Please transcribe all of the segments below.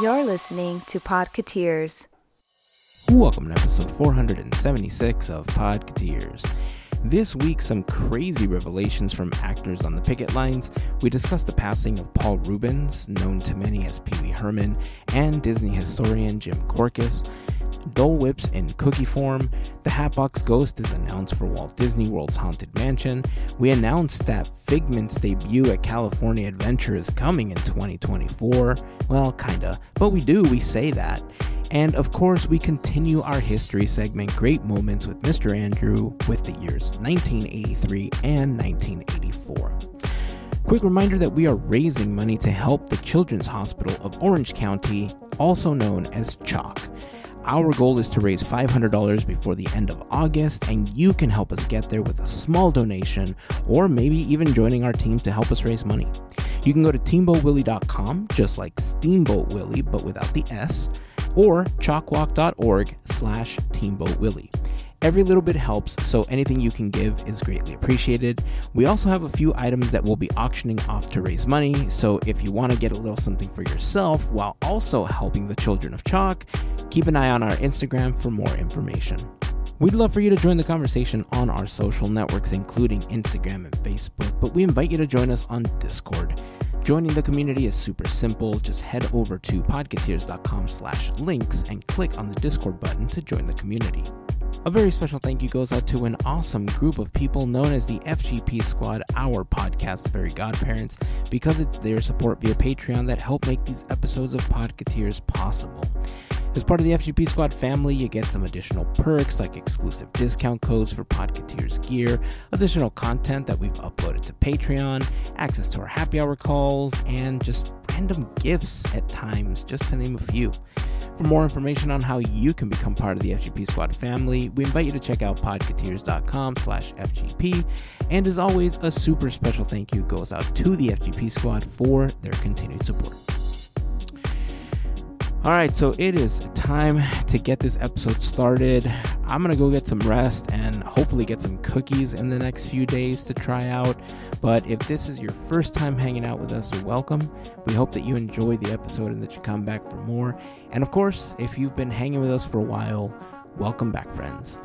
You're listening to Podketeers. Welcome to episode 476 of Podketeers. This week, some crazy revelations from actors on the picket lines. We discussed the passing of Paul Reubens, known to many as Pee Wee Herman, and Disney historian Jim Korkis. Dole Whips in cookie form. The Hatbox Ghost is announced for Walt Disney World's Haunted Mansion. We announced that Figment's debut at California Adventure is coming in 2024. Well, kinda, but we say that. And of course, we continue our history segment, Great Moments with Mr. Andrew, with the years 1983 and 1984. Quick reminder that we are raising money to help the Children's Hospital of Orange County, also known as CHOC. Our goal is to raise $500 before the end of August, and you can help us get there with a small donation, or maybe even joining our team to help us raise money. You can go to teamboatwillie.com, just like Steamboat Willie, but without the S, or chalkwalk.org/teamboatwillie. Every little bit helps, so anything you can give is greatly appreciated. We also have a few items that we'll be auctioning off to raise money, so if you want to get a little something for yourself while also helping the children of Chalk, keep an eye on our Instagram for more information. We'd love for you to join the conversation on our social networks, including Instagram and Facebook, but we invite you to join us on Discord. Joining the community is super simple. Just head over to podketeers.com/links and click on the Discord button to join the community. A very special thank you goes out to an awesome group of people known as the FGP Squad, our podcast, Fairy Godparents, because it's their support via Patreon that help make these episodes of Podketeers possible. As part of the FGP Squad family, you get some additional perks like exclusive discount codes for Podketeers gear, additional content that we've uploaded to Patreon, access to our happy hour calls, and just random gifts at times, just to name a few. For more information on how you can become part of the FGP Squad family, we invite you to check out podketeers.com/FGP. And as always, a super special thank you goes out to the FGP Squad for their continued support. All right, so it is time to get this episode started. I'm going to go get some rest and hopefully get some cookies in the next few days to try out. But if this is your first time hanging out with us, welcome. We hope that you enjoy the episode and that you come back for more. And of course, if you've been hanging with us for a while, welcome back, friends.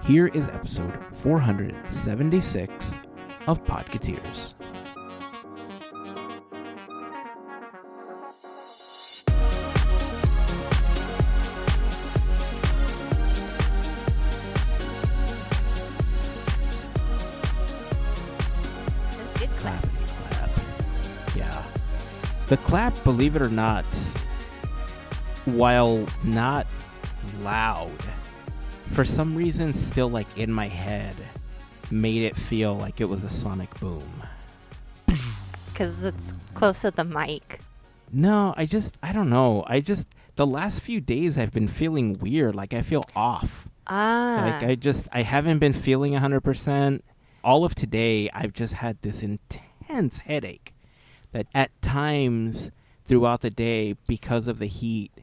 Here is episode 476 of Podketeers. The clap, believe it or not, while not loud, for some reason still like in my head, made it feel like it was a sonic boom. Because it's close to the mic. No, I don't know. The last few days I've been feeling weird, like I feel off. Like I haven't been feeling 100%. All of today, I've just had this intense headache. That at times throughout the day, because of the heat,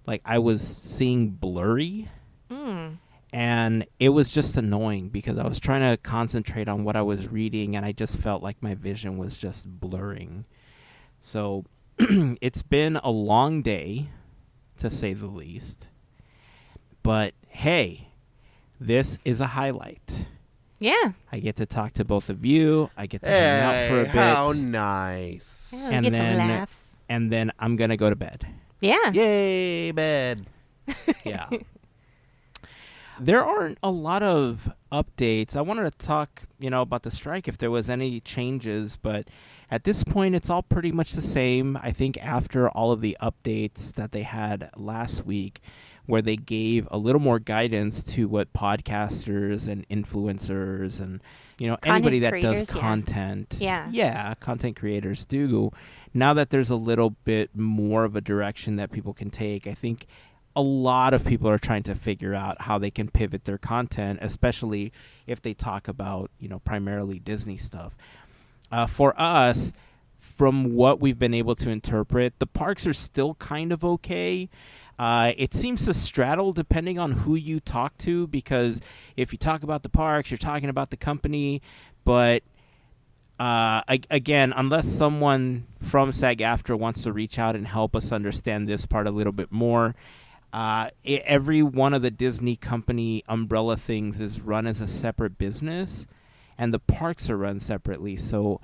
like I was seeing blurry. And it was just annoying because I was trying to concentrate on what I was reading and I just felt like my vision was just blurring. So it's been a long day, to say the least. But hey, this is a highlight. Yeah. I get to talk to both of you. I get to hang out for a bit. How nice. Yeah, and get some laughs. And then I'm going to go to bed. Yeah. Yay, bed. Yeah. There aren't a lot of updates. I wanted to talk, about the strike if there was any changes, but at this point it's all pretty much the same. I think after all of the updates that they had last week, where they gave a little more guidance to what podcasters and influencers and, anybody that does content. Yeah, content creators do. Now that there's a little bit more of a direction that people can take, I think a lot of people are trying to figure out how they can pivot their content, especially if they talk about, primarily Disney stuff. For us, from what we've been able to interpret, the parks are still kind of okay. It seems to straddle depending on who you talk to, because if you talk about the parks, you're talking about the company, but again, unless someone from SAG-AFTRA wants to reach out and help us understand this part a little bit more, every one of the Disney company umbrella things is run as a separate business, and the parks are run separately. So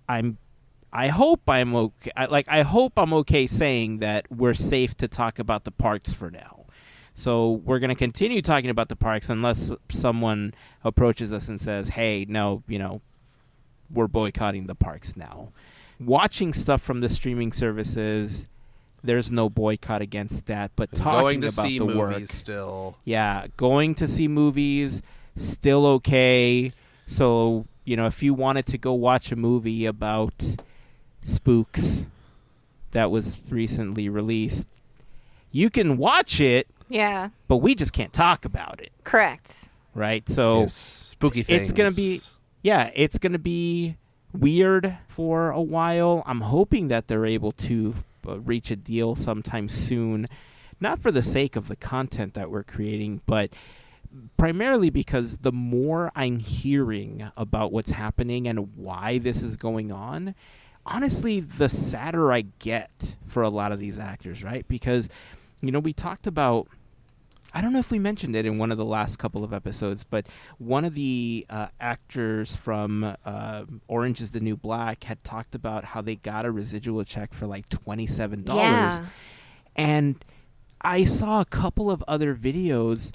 I hope I'm okay. I hope I'm okay saying that we're safe to talk about the parks for now. So we're going to continue talking about the parks unless someone approaches us and says, "Hey, no, we're boycotting the parks now." Watching stuff from the streaming services, there's no boycott against that. But talking about the work, still, yeah, going to see movies, still okay. So if you wanted to go watch a movie about spooks that was recently released, you can watch it. Yeah. But we just can't talk about it. Correct. Right? So yes, spooky things. It's going to be weird for a while. I'm hoping that they're able to reach a deal sometime soon, not for the sake of the content that we're creating, but primarily because the more I'm hearing about what's happening and why this is going on, honestly, the sadder I get for a lot of these actors, right? Because we talked about, I don't know if we mentioned it in one of the last couple of episodes, but one of the actors from Orange is the New Black had talked about how they got a residual check for like $27. Yeah. And I saw a couple of other videos.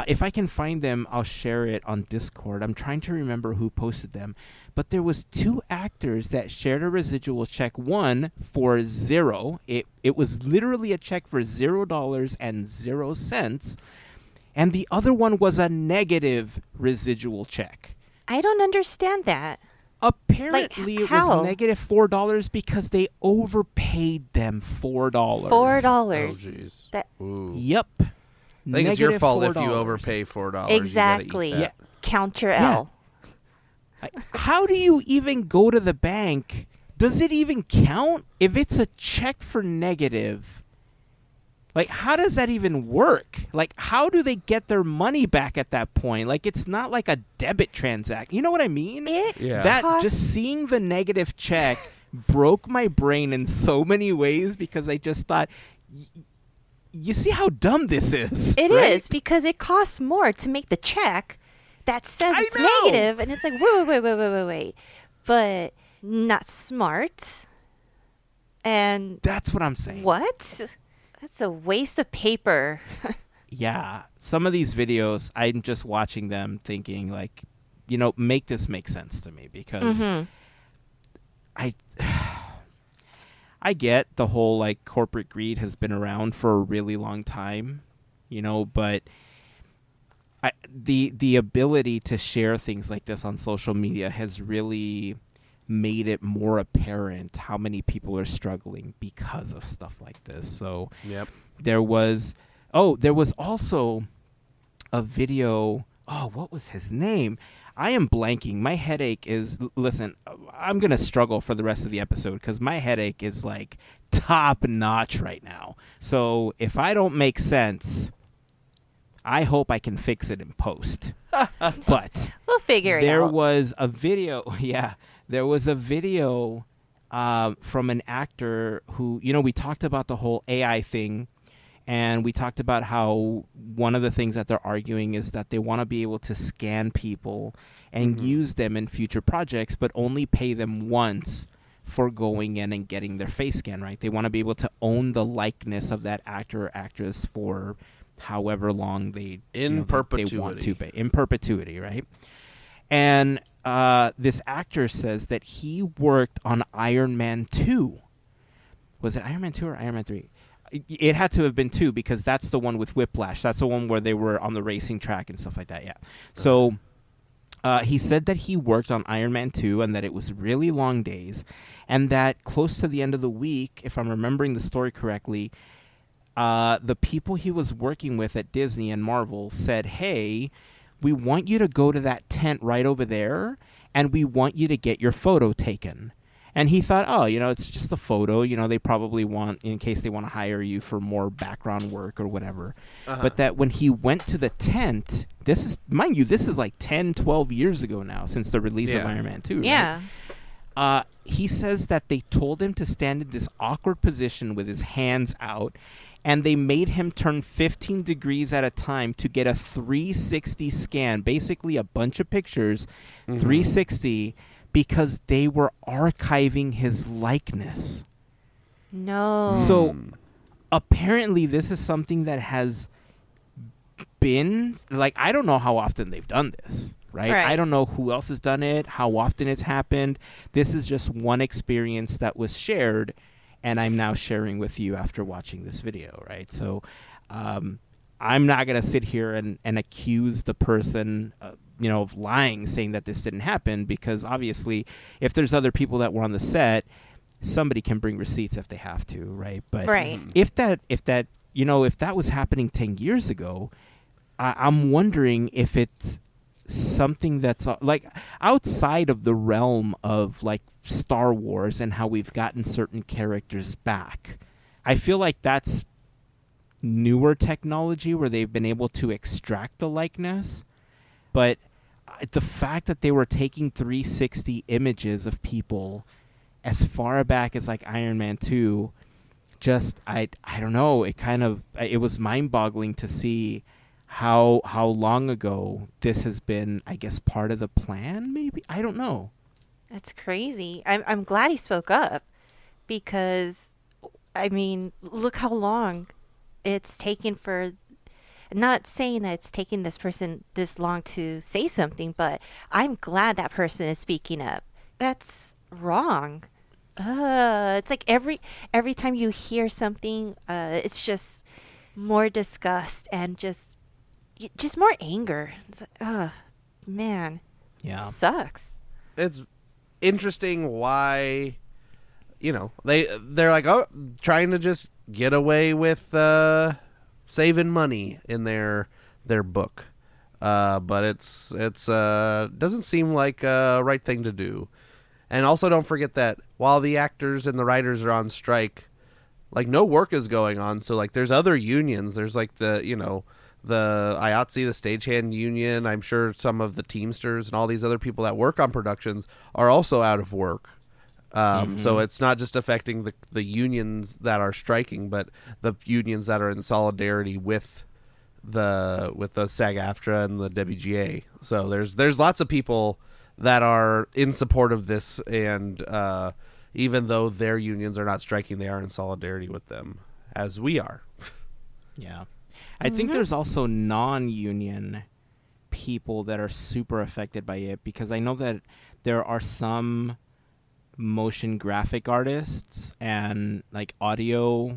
If I can find them, I'll share it on Discord. I'm trying to remember who posted them. But there was 2 actors that shared a residual check, one for $0. It was literally a check for $0.00, and the other one was a negative residual check. I don't understand that. Apparently, it was negative $4 because they overpaid them $4. $4. Oh, jeez. Yep. I think it's your fault $4. if you overpay $4. Exactly. You gotta eat that. Count your L. How do you even go to the bank? Does it even count if it's a check for negative? How does that even work? How do they get their money back at that point? It's not like a debit transaction. You know what I mean? Just seeing the negative check broke my brain in so many ways because I just thought, you see how dumb this is? It right? is, because it costs more to make the check that says it's know! negative, and it's like, wait. But not smart. And that's what I'm saying. What? That's a waste of paper. Yeah. Some of these videos, I'm just watching them thinking, make this make sense to me, because I get the whole, corporate greed has been around for a really long time, but the ability to share things like this on social media has really made it more apparent how many people are struggling because of stuff like this. So there was also a video. Oh, what was his name? I am blanking. My headache is, listen, I'm going to struggle for the rest of the episode because my headache is top notch right now. So if I don't make sense, I hope I can fix it in post. But we'll figure it out. There was a video from an actor who, we talked about the whole AI thing, and we talked about how one of the things that they're arguing is that they want to be able to scan people and use them in future projects, but only pay them once for going in and getting their face scan, right? They want to be able to own the likeness of that actor or actress for however long they perpetuity. They want to pay. In perpetuity, right? And this actor says that he worked on Iron Man 2. Was it Iron Man 2 or Iron Man 3? It had to have been 2 because that's the one with Whiplash. That's the one where they were on the racing track and stuff like that, yeah. So he said that he worked on Iron Man 2 and that it was really long days, and that close to the end of the week, if I'm remembering the story correctly, the people he was working with at Disney and Marvel said, hey, we want you to go to that tent right over there, and we want you to get your photo taken. And he thought, it's just a photo. They probably want, in case they want to hire you for more background work or whatever. But that when he went to the tent, this is 10, 12 years ago now, since the release of Iron Man 2, right? Yeah. He says that they told him to stand in this awkward position with his hands out, and they made him turn 15 degrees at a time to get a 360 scan, basically a bunch of pictures, 360, because they were archiving his likeness. No. So apparently this is something that has been, like, I don't know how often they've done this, right? I don't know who else has done it, how often it's happened. This is just one experience that was shared, and I'm now sharing with you after watching this video, right? So I'm not going to sit here and accuse the person, of lying, saying that this didn't happen, because obviously if there's other people that were on the set, somebody can bring receipts if they have to, right? But if that was happening 10 years ago, I'm wondering if it's something that's like outside of the realm of like Star Wars and how we've gotten certain characters back. I feel like that's newer technology where they've been able to extract the likeness, but the fact that they were taking 360 images of people as far back as like Iron Man 2, just I don't know, it was mind-boggling to see how long ago this has been, I guess, part of the plan, maybe? I don't know. That's crazy. I'm glad he spoke up, because, I mean, look how long it's taken for, not saying that it's taking this person this long to say something, but I'm glad that person is speaking up. That's wrong. It's like every time you hear something, it's just more disgust and just more anger. It's like, man. Yeah. It sucks. It's interesting why, they're like, trying to just get away with saving money in their book. But it's doesn't seem like a right thing to do. And also don't forget that while the actors and the writers are on strike, like, no work is going on. So like there's other unions. There's like the IATSE, the stagehand union. I'm sure some of the Teamsters and all these other people that work on productions are also out of work. So it's not just affecting the unions that are striking, but the unions that are in solidarity with the SAG-AFTRA and the WGA. So there's lots of people that are in support of this, and even though their unions are not striking, they are in solidarity with them, as we are. Yeah. I think there's also non-union people that are super affected by it, because I know that there are some motion graphic artists and like audio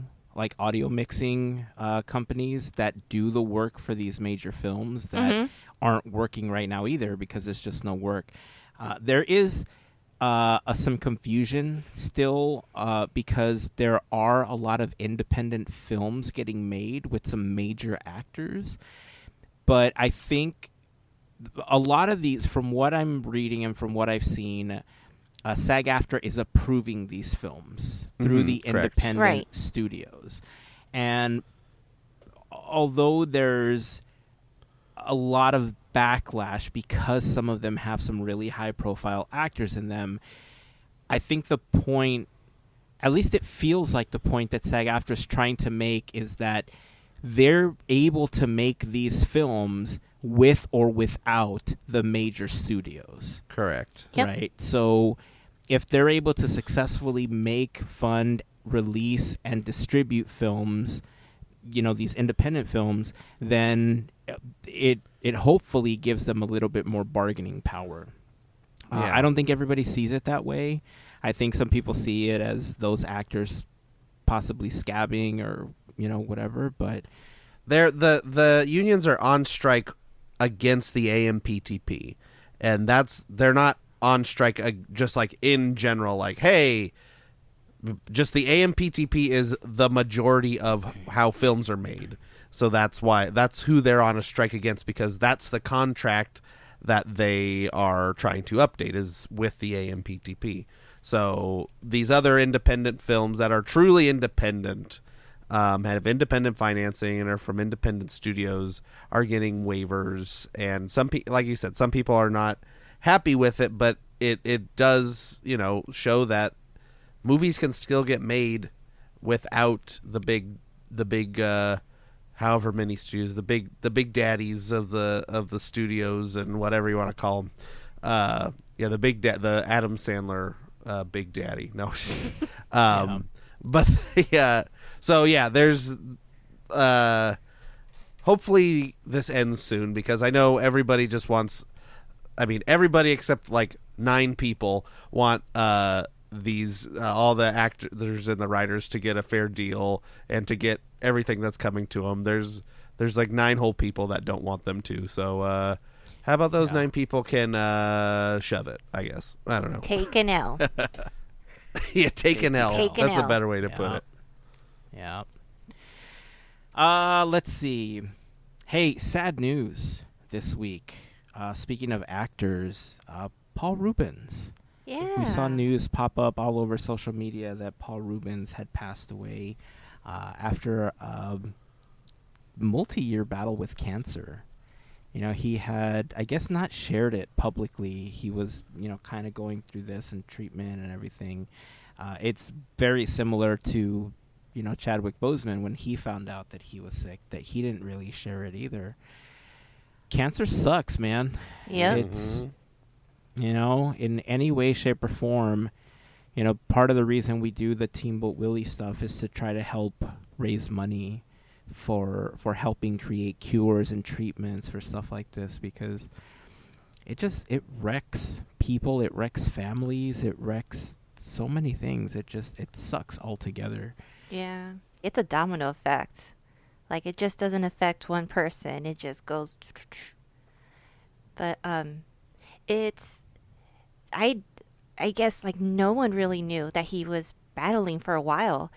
mixing companies that do the work for these major films that aren't working right now either, because there's just no work. There is some confusion still, because there are a lot of independent films getting made with some major actors. But I think a lot of these, from what I'm reading and from what I've seen, SAG-AFTRA is approving these films through the independent studios. And although there's a lot of backlash because some of them have some really high-profile actors in them, I think the point, at least it feels like the point that SAG-AFTRA is trying to make, is that they're able to make these films with or without the major studios. Correct. Yep. Right? So if they're able to successfully make, fund, release, and distribute films, these independent films, then it hopefully gives them a little bit more bargaining power. I don't think everybody sees it that way. I think some people see it as those actors possibly scabbing or whatever. But the unions are on strike against the AMPTP, and they're not on strike just like in general, like, hey, just the AMPTP is the majority of how films are made. So that's who they're on a strike against, because that's the contract that they are trying to update, is with the AMPTP. So these other independent films that are truly independent, have independent financing and are from independent studios, are getting waivers. And some people, like you said, some people are not happy with it, but it does, show that movies can still get made without the big however many studios, the big daddies of the studios and whatever you want to call them. The Adam Sandler big daddy. No. But so yeah, there's hopefully this ends soon, because I know everybody just wants, everybody except like 9 people want these all the actors and the writers to get a fair deal and to get everything that's coming to them. There's like 9 whole people that don't want them to. So how about those 9 people can shove it, I guess. I don't know. Take an L. Yeah, take an L. Take an That's L. a better way to put it. Yeah. Let's see. Hey, sad news this week. Speaking of actors, Paul Reubens. Yeah. We saw news pop up all over social media that Paul Reubens had passed away after a multi-year battle with cancer. He had, I guess, not shared it publicly. He was, kind of going through this and treatment and everything. It's very similar to, Chadwick Boseman when he found out that he was sick, that he didn't really share it either. Cancer sucks, man. Yeah. It's, in any way, shape, or form, part of the reason we do the Team Boat Willie stuff is to try to help raise money for helping create cures and treatments for stuff like this, because it wrecks people, it wrecks families, it wrecks so many things. It sucks altogether. Yeah. It's a domino effect. Like, it just doesn't affect one person. It just goes. But it's, I guess, like, no one really knew that he was battling for a while.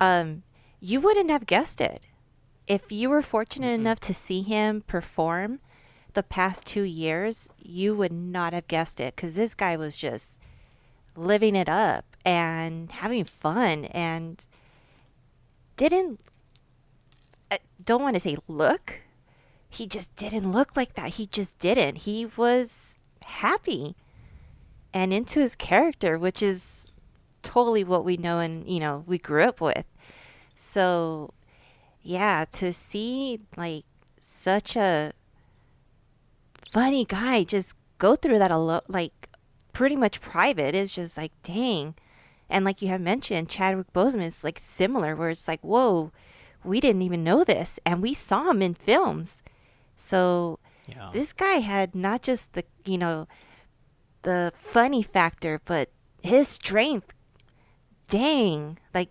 You wouldn't have guessed it. If you were fortunate enough to see him perform the past 2 years, you would not have guessed it, because this guy was just living it up and having fun, and don't want to say look. He just didn't look like that. He just didn't. He was happy and into his character, which is totally what we know and, we grew up with. So, yeah, to see, like, such a funny guy just go through that like, pretty much private is just like, dang. And like you have mentioned, Chadwick Boseman is, like, similar, where it's like, whoa, we didn't even know this, and we saw him in films. So this guy had not just the, the funny factor, but his strength. Dang. Like,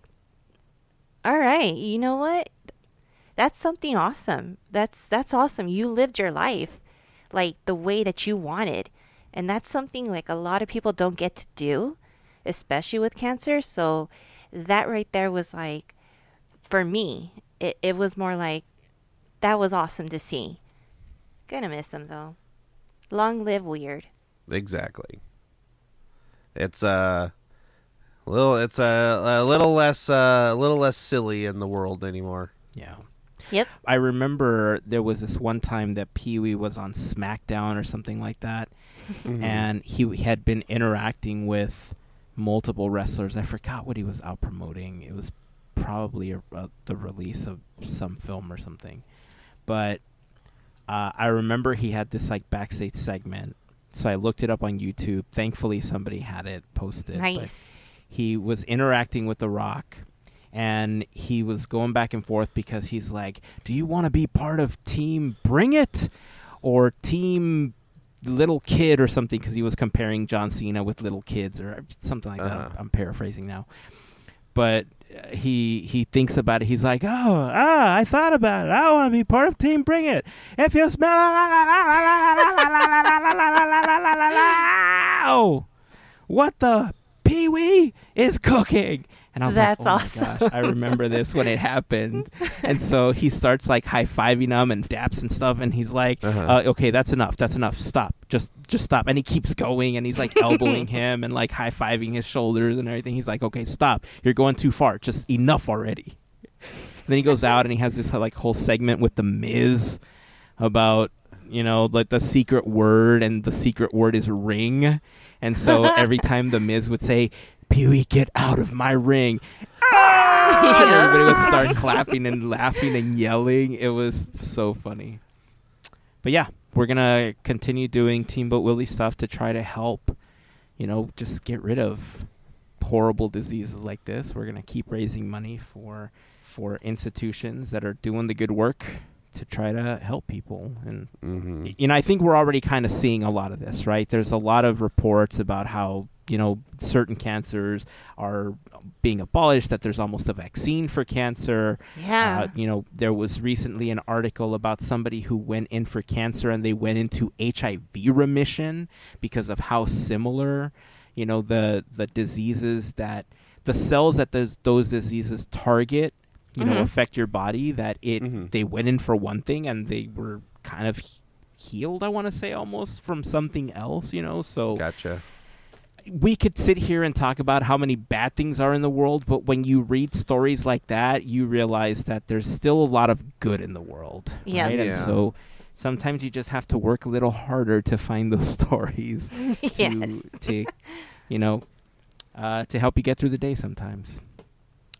all right, you know what? That's something awesome. That's awesome. You lived your life, like, the way that you wanted. And that's something, like, a lot of people don't get to do, especially with cancer. So that right there was, like, for me, it was more like, that was awesome to see. Gonna miss him, though. Long live Weird. Exactly. It's a little less silly in the world anymore. Yeah. Yep. I remember there was this one time that Pee Wee was on SmackDown or something like that, and he had been interacting with multiple wrestlers. I forgot what he was out promoting. It was probably the release of some film or something. But I remember he had this, like, backstage segment. So I looked it up on YouTube. Thankfully, somebody had it posted. Nice. But he was interacting with The Rock, and he was going back and forth because he's like, do you want to be part of Team Bring It or Team Little Kid or something? Because he was comparing John Cena with little kids or something like that. I'm paraphrasing now. But he thinks about it. He's like, I thought about it. I want to be part of Team Bring It. If you smell what the Pee Wee is cooking. And I was That's like, oh awesome. my gosh, I remember this when it happened. And so he starts, like, high-fiving them and daps and stuff, and he's like, okay, that's enough, stop, just stop. And he keeps going, and he's, like, elbowing him and, like, high-fiving his shoulders and everything. He's like, okay, stop, you're going too far, just enough already. And then he goes out, and he has this, like, whole segment with The Miz about like the secret word, and the secret word is ring. And so every time the Miz would say, Pee Wee, get out of my ring. And everybody would start clapping and laughing and yelling. It was so funny. But yeah, we're going to continue doing Teamboat Willie stuff to try to help, just get rid of horrible diseases like this. We're going to keep raising money for institutions that are doing the good work to try to help people. And, I think we're already kind of seeing a lot of this, right? There's a lot of reports about how, certain cancers are being abolished, that there's almost a vaccine for cancer. Yeah. There was recently an article about somebody who went in for cancer and they went into HIV remission because of how similar, the diseases that the cells that those diseases target, affect your body, that they went in for one thing and they were kind of healed, I want to say, almost from something else, so Gotcha. We could sit here and talk about how many bad things are in the world, but when you read stories like that, you realize that there's still a lot of good in the world. Yeah. Right? Yeah. And so sometimes you just have to work a little harder to find those stories to help you get through the day sometimes.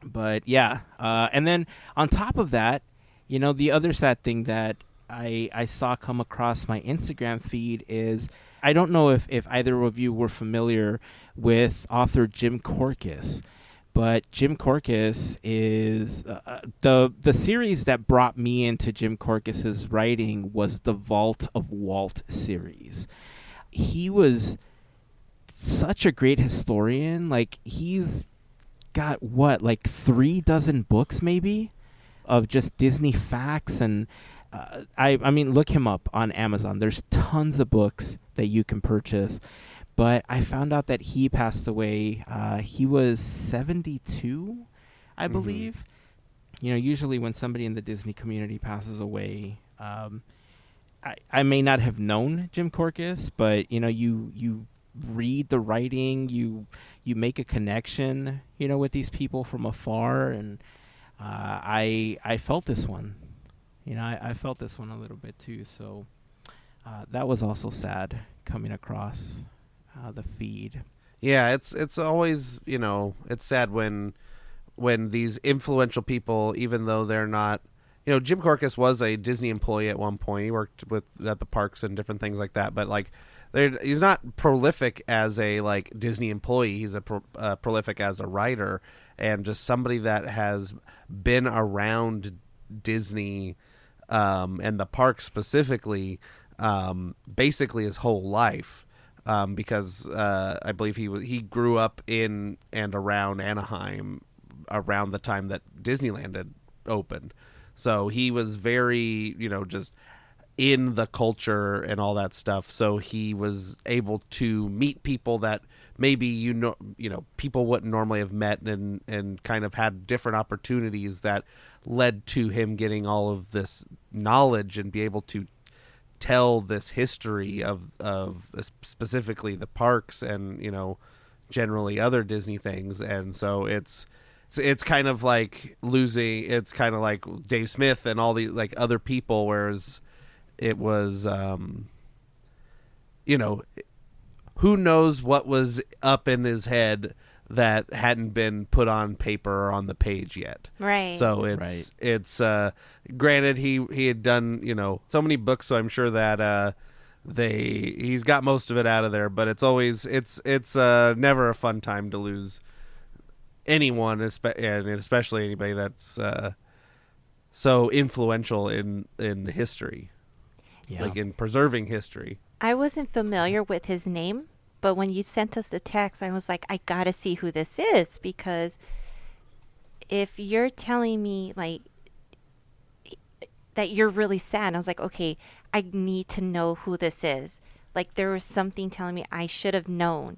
But yeah, and then on top of that, the other sad thing that I saw come across my Instagram feed is, I don't know if either of you were familiar with author Jim Korkis, but Jim Korkis is the series that brought me into Jim Korkis's writing was the Vault of Walt series. He was such a great historian. Like, he's got 3 dozen books maybe of just Disney facts, and I mean, look him up on Amazon. There's tons of books that you can purchase. But I found out that he passed away. He was 72, I believe. Usually when somebody in the Disney community passes away, I may not have known Jim Korkis, but you read the writing, you make a connection, with these people from afar, and I felt this one. I felt this one a little bit too, so that was also sad coming across the feed. Yeah, it's always, it's sad when these influential people, even though they're not, Jim Korkis was a Disney employee at one point. He worked at the parks and different things like that, but he's not prolific as a Disney employee. He's prolific as a writer, and just somebody that has been around Disney and the park specifically, basically his whole life, because I believe he grew up in and around Anaheim around the time that Disneyland had opened. So he was very, just in the culture and all that stuff. So he was able to meet people that maybe people wouldn't normally have met, and kind of had different opportunities that led to him getting all of this knowledge and be able to tell this history of specifically the parks and generally other Disney things. And so it's kind of like losing. It's kind of like Dave Smith and all the other people, whereas it was who knows what was up in his head that hadn't been put on paper or on the page yet. Right. So it's granted he had done, so many books, so I'm sure that he's got most of it out of there, but it's always it's never a fun time to lose anyone, and especially anybody that's so influential in history. Yeah. In preserving history. I wasn't familiar with his name, but when you sent us the text, I was like, I gotta see who this is, because if you're telling me that you're really sad, I was like, okay, I need to know who this is. There was something telling me I should have known.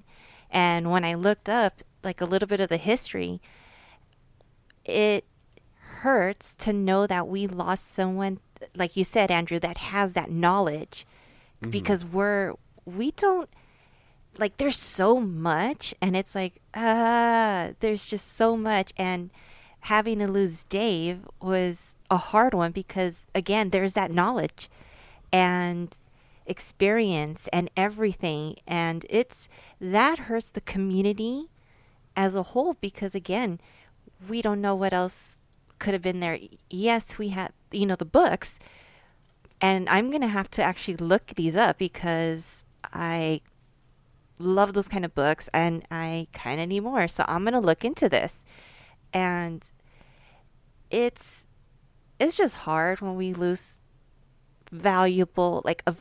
And when I looked up a little bit of the history, it hurts to know that we lost someone, like you said, Andrew, that has that knowledge, because we don't, there's so much, and it's there's just so much, and having to lose Dave was a hard one, because again, there's that knowledge, and experience and everything. And that hurts the community as a whole, because again, we don't know what else could have been there. Yes, we had, the books, and I'm going to have to actually look these up because I love those kind of books and I kind of need more. So I'm going to look into this. And it's just hard when we lose a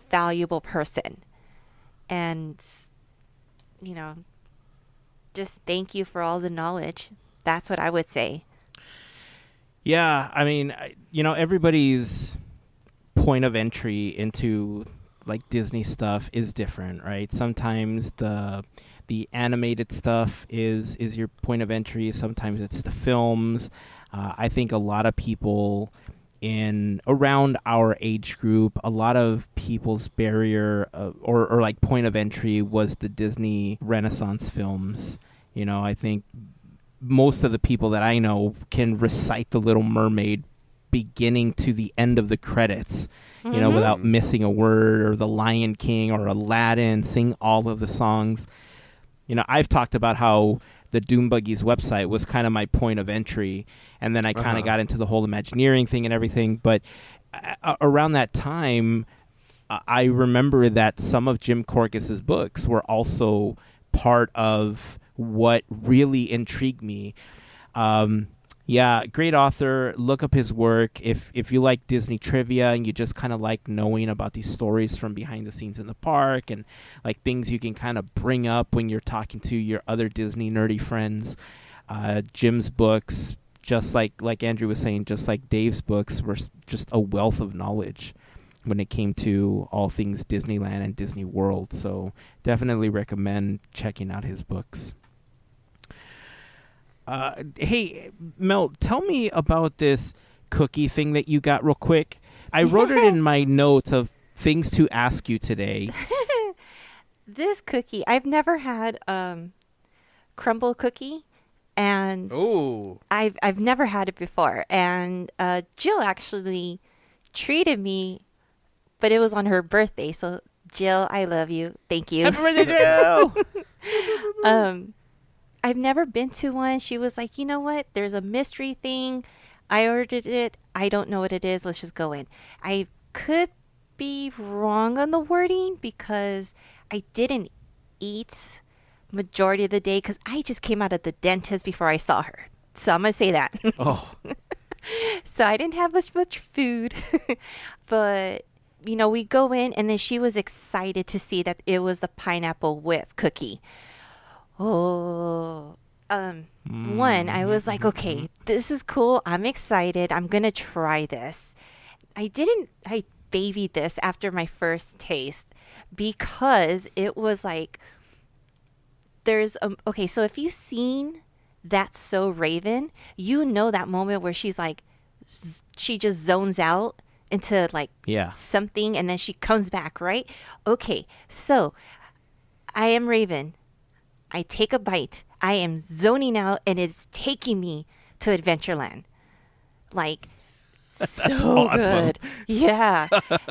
valuable person. And, just thank you for all the knowledge. That's what I would say. Yeah, I mean, everybody's point of entry into like Disney stuff is different, right? Sometimes the animated stuff is your point of entry. Sometimes it's the films. I think a lot of people in around our age group, a lot of people's barrier or like point of entry was the Disney Renaissance films. I think most of the people that I know can recite The Little Mermaid beginning to the end of the credits, without missing a word, or The Lion King or Aladdin, sing all of the songs. I've talked about how the Doom Buggies website was kind of my point of entry, and then I kind of got into the whole Imagineering thing and everything. But around that time, I remember that some of Jim Korkis's books were also part of what really intrigued me. Yeah, great author. Look up his work. If you like Disney trivia and you just kind of like knowing about these stories from behind the scenes in the park and like things you can kind of bring up when you're talking to your other Disney nerdy friends, Jim's books, just like Andrew was saying, just like Dave's books, were just a wealth of knowledge when it came to all things Disneyland and Disney World. So definitely recommend checking out his books. Hey, Mel, tell me about this cookie thing that you got real quick. I wrote it in my notes of things to ask you today. This cookie, I've never had crumble cookie, and I've never had it before. And Jill actually treated me, but it was on her birthday. So Jill, I love you. Thank you. Happy birthday, Jill! I've never been to one. She was like, you know what? There's a mystery thing. I ordered it. I don't know what it is. Let's just go in. I could be wrong on the wording because I didn't eat majority of the day because I just came out of the dentist before I saw her. So I'm going to say that. Oh. So I didn't have much food. But, we go in and then she was excited to see that it was the pineapple whip cookie. One, I was like, okay, this is cool. I'm excited. I'm going to try this. I babied this after my first taste because it was like, okay, so if you've seen That's So Raven, that moment where she's like, she just zones out into like something and then she comes back, right? Okay, so I am Raven. I take a bite. I am zoning out, and it's taking me to Adventureland. Like, That's so awesome. good. Yeah.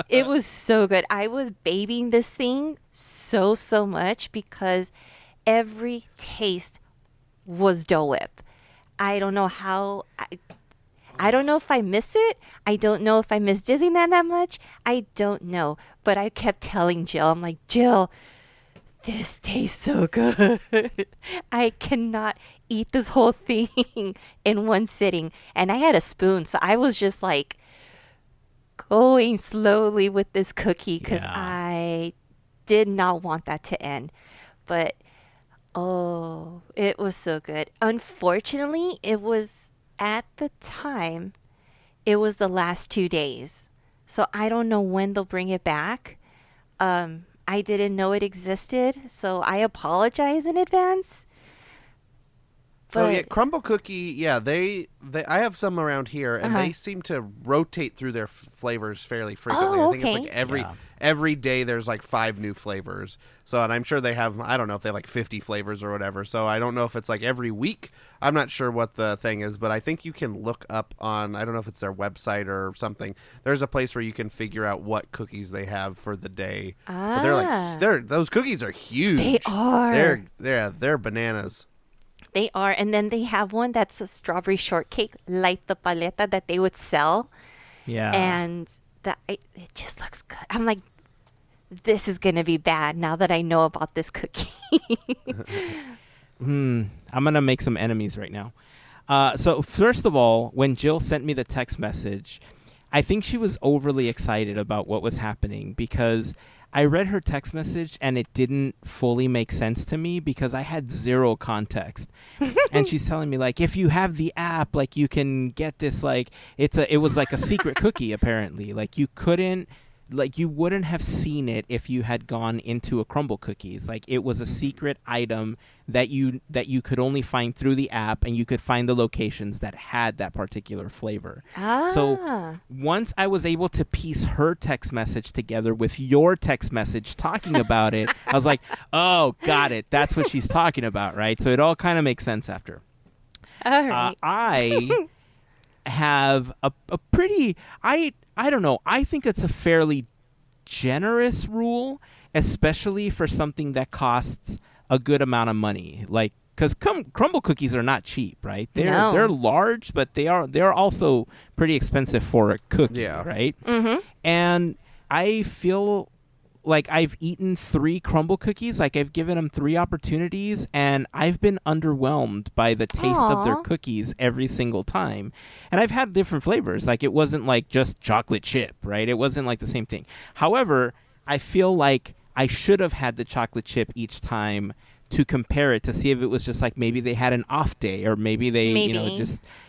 It was so good. I was babying this thing so much because every taste was Dole Whip. I don't know how... I don't know if I miss it. I don't know if I miss Disneyland that much. I don't know. But I kept telling Jill, I'm like, Jill... this tastes so good. I cannot eat this whole thing in one sitting. And I had a spoon, so I was just like going slowly with this cookie because I did not want that to end. But, it was so good. Unfortunately, it was at the time, it was the last 2 days. So I don't know when they'll bring it back. I didn't know it existed, so I apologize in advance. So But- crumble cookie, they I have some around here, and they seem to rotate through their flavors fairly frequently. Oh, I think it's okay. like every day there's like 5 new flavors. So, and I'm sure they have, I don't know if they have like 50 flavors or whatever. So I don't know if it's like every week. I'm not sure what the thing is, but I think you can look up on, I don't know if it's their website or something. There's a place where you can figure out what cookies they have for the day. But those cookies are huge. They are. They're bananas. They are. And then they have one that's a strawberry shortcake, like the paleta that they would sell. Yeah. And it just looks good. I'm like, this is going to be bad now that I know about this cookie. I'm going to make some enemies right now. So first of all, when Jill sent me the text message, I think she was overly excited about what was happening because I read her text message and it didn't fully make sense to me because I had zero context. And she's telling me like, if you have the app, like you can get this, like it was like a secret cookie apparently. Like you wouldn't have seen it if you had gone into a Crumble Cookies. Like it was a secret item that you could only find through the app, and you could find the locations that had that particular flavor. So once I was able to piece her text message together with your text message talking about it, I was like, oh, got it. That's what she's talking about, right? So it all kind of makes sense after. All right. I have a pretty... I don't know. I think it's a fairly generous rule, especially for something that costs a good amount of money. Like, because crumble cookies are not cheap, right? They're large, but they're also pretty expensive for a cookie, right? Mm-hmm. And I feel like I've eaten 3 crumble cookies. Like I've given them 3 opportunities, and I've been underwhelmed by the taste of their cookies every single time. And I've had different flavors. Like it wasn't like just chocolate chip, right? It wasn't like the same thing. However, I feel like I should have had the chocolate chip each time to compare it to see if it was just like maybe they had an off day, or maybe they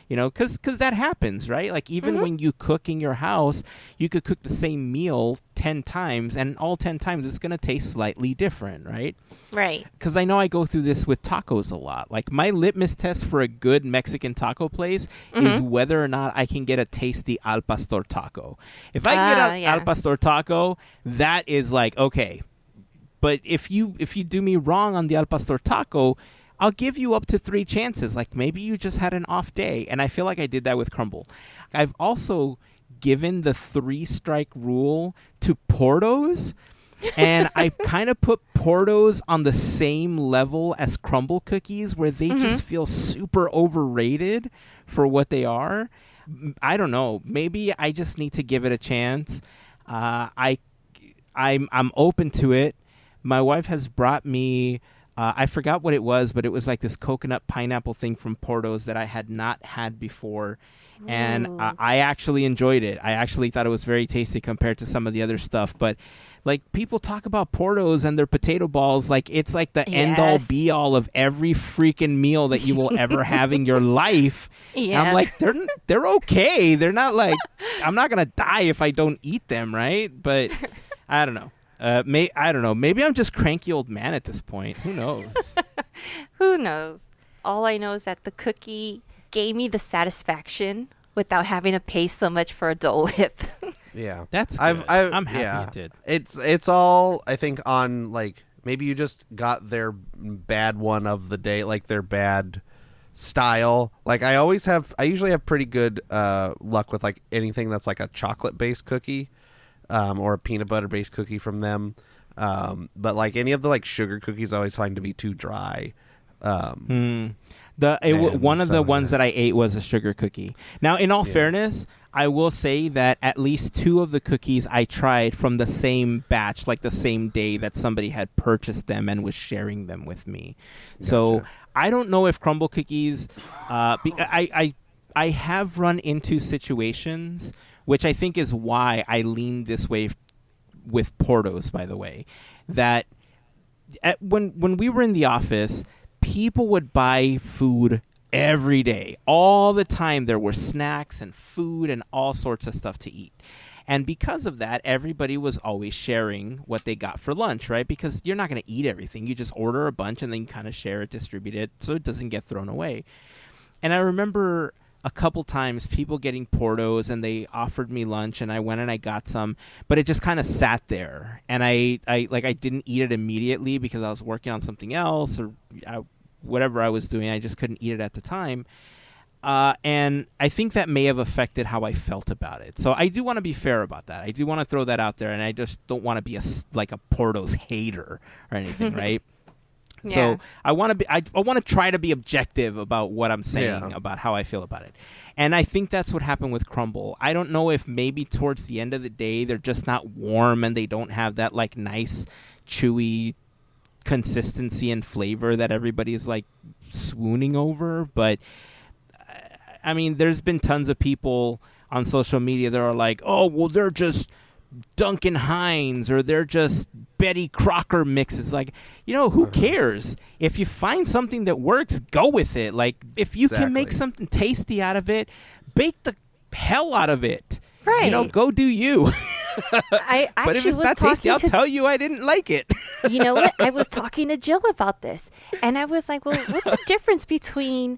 because that happens, right? Like even when you cook in your house, you could cook the same meal 10 times, and all 10 times it's going to taste slightly different, right? Right. Because I know I go through this with tacos a lot. Like my litmus test for a good Mexican taco place is whether or not I can get a tasty al pastor taco. If I can get an al pastor taco, that is like, okay. But if you do me wrong on the al pastor taco, I'll give you up to 3 chances. Like maybe you just had an off day. And I feel like I did that with crumble. I've also given the 3-strike rule to Portos. And I kind of put Portos on the same level as crumble cookies, where they just feel super overrated for what they are. I don't know. Maybe I just need to give it a chance. I'm open to it. My wife has brought me, I forgot what it was, but it was like this coconut pineapple thing from Portos that I had not had before. And I actually enjoyed it. I actually thought it was very tasty compared to some of the other stuff. But like people talk about Portos and their potato balls like it's like the end-all be-all of every freaking meal that you will ever have in your life. Yeah. And I'm like, they're okay. They're not like, I'm not going to die if I don't eat them, right? But I don't know. I don't know. Maybe I'm just cranky old man at this point. Who knows? Who knows? All I know is that the cookie gave me the satisfaction without having to pay so much for a Dole Whip. Yeah, that's good. I'm happy it did. It's all, I think, on like maybe you just got their bad one of the day, like their bad style. Like I usually have pretty good luck with like anything that's like a chocolate based cookie. Or a peanut butter based cookie from them. But like any of the like sugar cookies I always find to be too dry. One of the ones that I ate was a sugar cookie. Now, in all fairness, I will say that at least 2 of the cookies I tried from the same batch, like the same day that somebody had purchased them and was sharing them with me. Gotcha. So I don't know if crumble cookies, I have run into situations, which I think is why I lean this way with Portos, by the way, that when we were in the office, people would buy food every day. All the time there were snacks and food and all sorts of stuff to eat. And because of that, everybody was always sharing what they got for lunch, right? Because you're not going to eat everything. You just order a bunch and then you kind of share it, distribute it, so it doesn't get thrown away. And I remember a couple times people getting Portos, and they offered me lunch, and I went and I got some, but it just kind of sat there, and I didn't eat it immediately because I was working on something else or whatever I was doing. I just couldn't eat it at the time, and I think that may have affected how I felt about it. So I do want to be fair about that. I do want to throw that out there, and I just don't want to be a Portos hater or anything, right? Yeah. So I want to try to be objective about what I'm saying about how I feel about it. And I think that's what happened with Crumble. I don't know if maybe towards the end of the day they're just not warm and they don't have that like nice chewy consistency and flavor that everybody is like swooning over. But I mean, there's been tons of people on social media that are like, oh, well, they're just Duncan Hines or they're just Betty Crocker mixes. Like, who cares? If you find something that works, go with it. Like, if you can make something tasty out of it, bake the hell out of it. Right. Go do you. I but if it's not tasty, I'll tell you I didn't like it. You know what? I was talking to Jill about this, and I was like, well, what's the difference between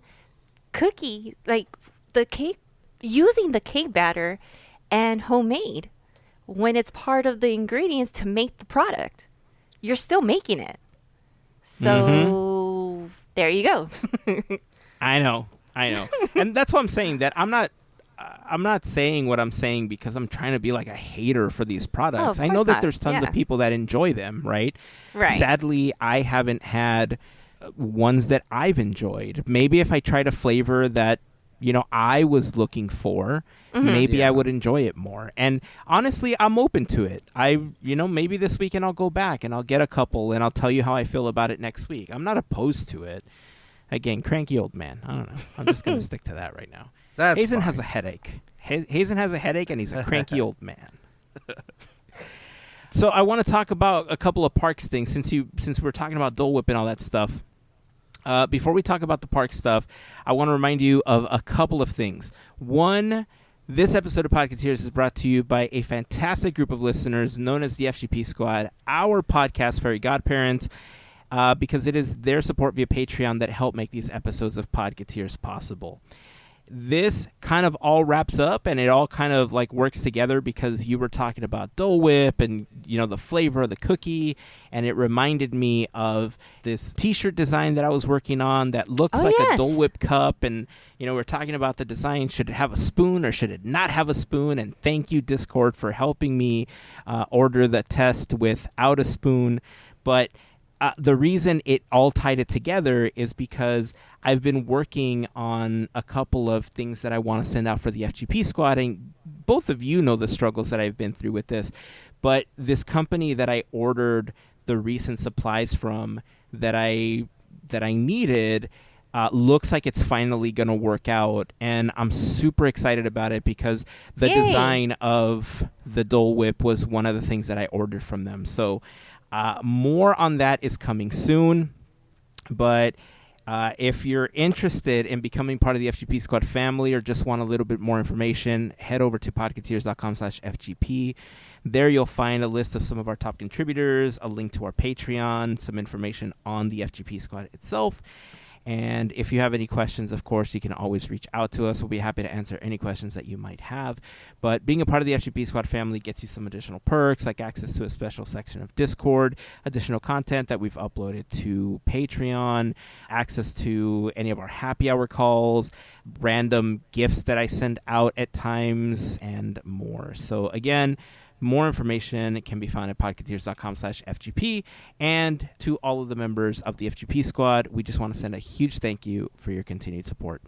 cookie, like the cake, using the cake batter and homemade? When it's part of the ingredients to make the product, you're still making it. So there you go. I know. And that's what I'm saying, that I'm not saying what I'm saying because I'm trying to be like a hater for these products. I know that there's tons of people that enjoy them, right? Right. Sadly, I haven't had ones that I've enjoyed. Maybe if I tried a flavor that I was looking for, maybe I would enjoy it more. And honestly, I'm open to it. Maybe this weekend I'll go back and I'll get a couple and I'll tell you how I feel about it next week. I'm not opposed to it. Again, cranky old man. I don't know. I'm just going to stick to that right now. Hazen has a headache. Hazen has a headache and he's a cranky old man. So I want to talk about a couple of parks things since we're talking about Dole Whip and all that stuff. Before we talk about the park stuff, I want to remind you of a couple of things. One, this episode of Podketeers is brought to you by a fantastic group of listeners known as the FGP Squad, our podcast, Fairy Godparents, because it is their support via Patreon that help make these episodes of Podketeers possible. This kind of all wraps up and it all kind of like works together because you were talking about Dole Whip and the flavor of the cookie, and it reminded me of this t-shirt design that I was working on that looks a Dole Whip cup, and we're talking about the design. Should it have a spoon or should it not have a spoon? And thank you, Discord, for helping me order the test without a spoon. But the reason it all tied it together is because I've been working on a couple of things that I want to send out for the FGP Squad, and both of you know the struggles that I've been through with this. But this company that I ordered the recent supplies from that I needed looks like it's finally going to work out, and I'm super excited about it because the design of the Dole Whip was one of the things that I ordered from them. So more on that is coming soon, but if you're interested in becoming part of the FGP Squad family or just want a little bit more information, head over to podketeers.com/FGP. There you'll find a list of some of our top contributors, a link to our Patreon, some information on the FGP Squad itself. And if you have any questions, of course, you can always reach out to us. We'll be happy to answer any questions that you might have. But being a part of the FGP Squad family gets you some additional perks, like access to a special section of Discord, additional content that we've uploaded to Patreon, access to any of our happy hour calls, random gifts that I send out at times, and more. So again, more information can be found at podketeers.com/FGP. And to all of the members of the FGP Squad, we just want to send a huge thank you for your continued support.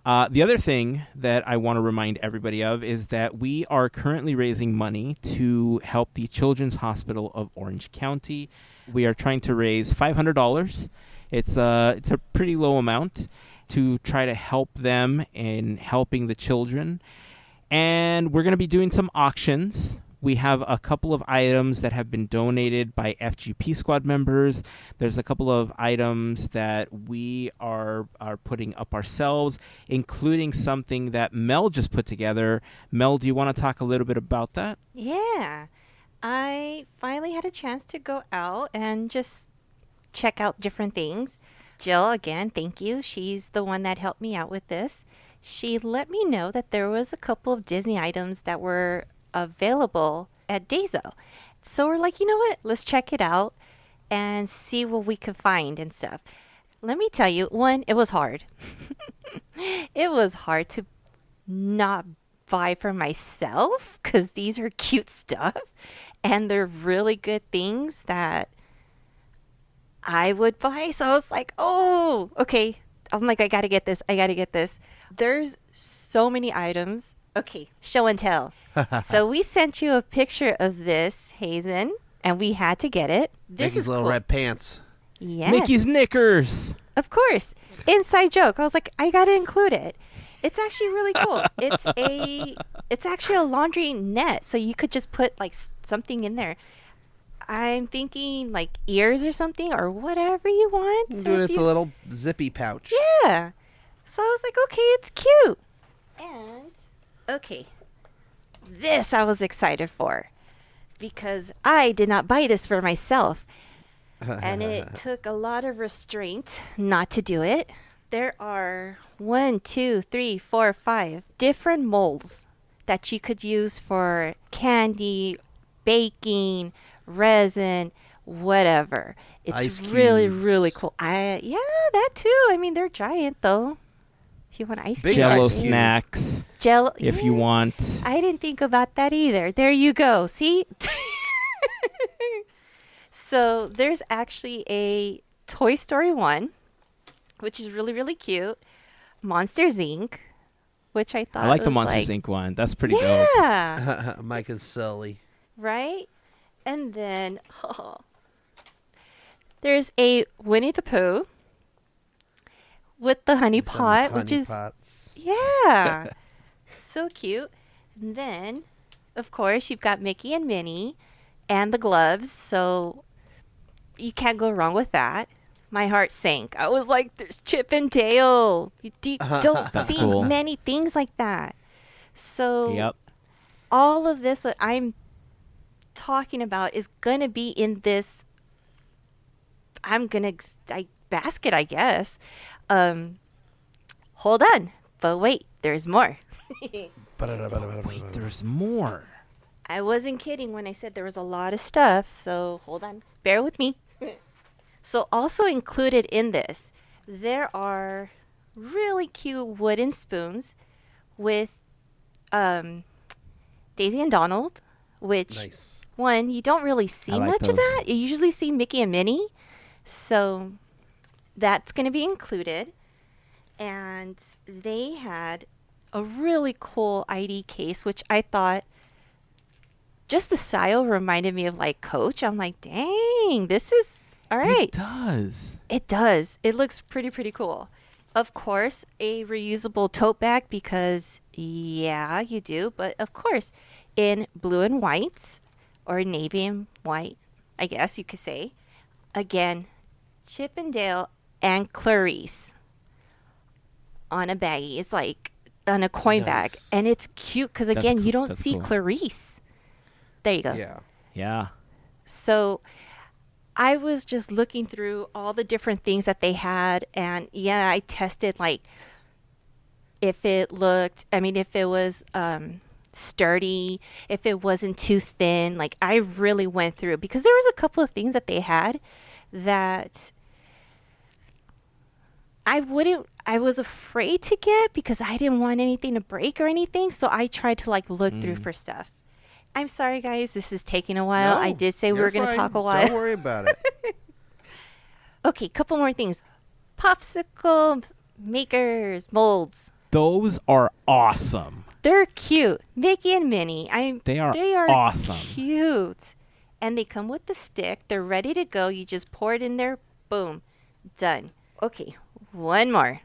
The other thing that I want to remind everybody of is that we are currently raising money to help the Children's Hospital of Orange County. We are trying to raise $500. It's a pretty low amount to try to help them in helping the children. And we're going to be doing some auctions We have a couple of items that have been donated by FGP Squad members. There's a couple of items that we are putting up ourselves, including something that Mel just put together. Mel, do you want to talk a little bit about that? Yeah. I finally had a chance to go out and just check out different things. Jill, again, thank you. She's the one that helped me out with this. She let me know that there was a couple of Disney items that were available at Daiso. So we're like, you know what? Let's check it out and see what we can find and stuff. Let me tell you, one, it was hard. It was hard to not buy for myself because these are cute stuff and they're really good things that I would buy. So I was like, oh, okay. I'm like, I gotta get this. There's so many items. Okay, show and tell. So we sent you a picture of this, Hazen, and we had to get it. This Mickey's is little cool. red pants. Yes. Mickey's Knickers. Of course. Inside joke. I was like, I gotta include it. It's actually really cool. It's actually a laundry net, so you could just put like something in there. I'm thinking like ears or something or whatever you want. So Dude, it's a little zippy pouch. yeah. So I was like, okay, it's cute. And okay, this I was excited for because I did not buy this for myself. And it took a lot of restraint not to do it. There are 1, 2, 3, 4, 5 different molds that you could use for candy, baking, resin, whatever. It's Ice really, cubes. really cool. Yeah, that too. I mean, they're giant though. If you want ice Big cubes. Jello ice cube. snacks, Jello. if you want. I didn't think about that either. There you go. See? So there's actually a Toy Story 1, which is really, really cute. Monsters Inc., which I thought I like the was Monsters like, Inc. one. That's pretty dope. Yeah. Mike and Sully. Right? And then there's a Winnie the Pooh with the honey Some pot, which honey is pots. yeah, so cute. And then, of course, you've got Mickey and Minnie and the gloves, so you can't go wrong with that. My heart sank. I was like, "There's Chip and Dale." You don't That's see cool. many things like that. So Yep. all of this what I'm talking about is gonna be in this basket, I guess. Hold on, but wait, there's more. Wait, there's more. I wasn't kidding when I said there was a lot of stuff, so hold on, bear with me. So also included in this, there are really cute wooden spoons with Daisy and Donald, which Nice. one, you don't really see I like much of those. that. You usually see Mickey and Minnie. So that's going to be included. And they had a really cool ID case, which I thought just the style reminded me of like Coach. I'm like, dang, this is all right. It does. It does. It looks pretty cool. Of course, a reusable tote bag because, yeah, you do. But of course, in blue and white or navy and white, I guess you could say. Again, Chip and Dale and Clarice on a baggie. It's like on a coin bag. Nice. And it's cute because, That's again, cool. you don't That's see cool. Clarice. There you go. Yeah. Yeah. So I was just looking through all the different things that they had, and yeah, I tested like if it was sturdy, if it wasn't too thin. Like I really went through because there was a couple of things that they had that I was afraid to get because I didn't want anything to break or anything. So I tried to like look through for stuff. I'm sorry, guys. This is taking a while. I did say we you're were going to fine. talk a while. Don't worry about it. Okay, couple more things. Popsicle makers, molds. Those are awesome. They're cute. Mickey and Minnie. They are awesome. Cute. And they come with the stick. They're ready to go. You just pour it in there. Boom. Done. Okay, one more.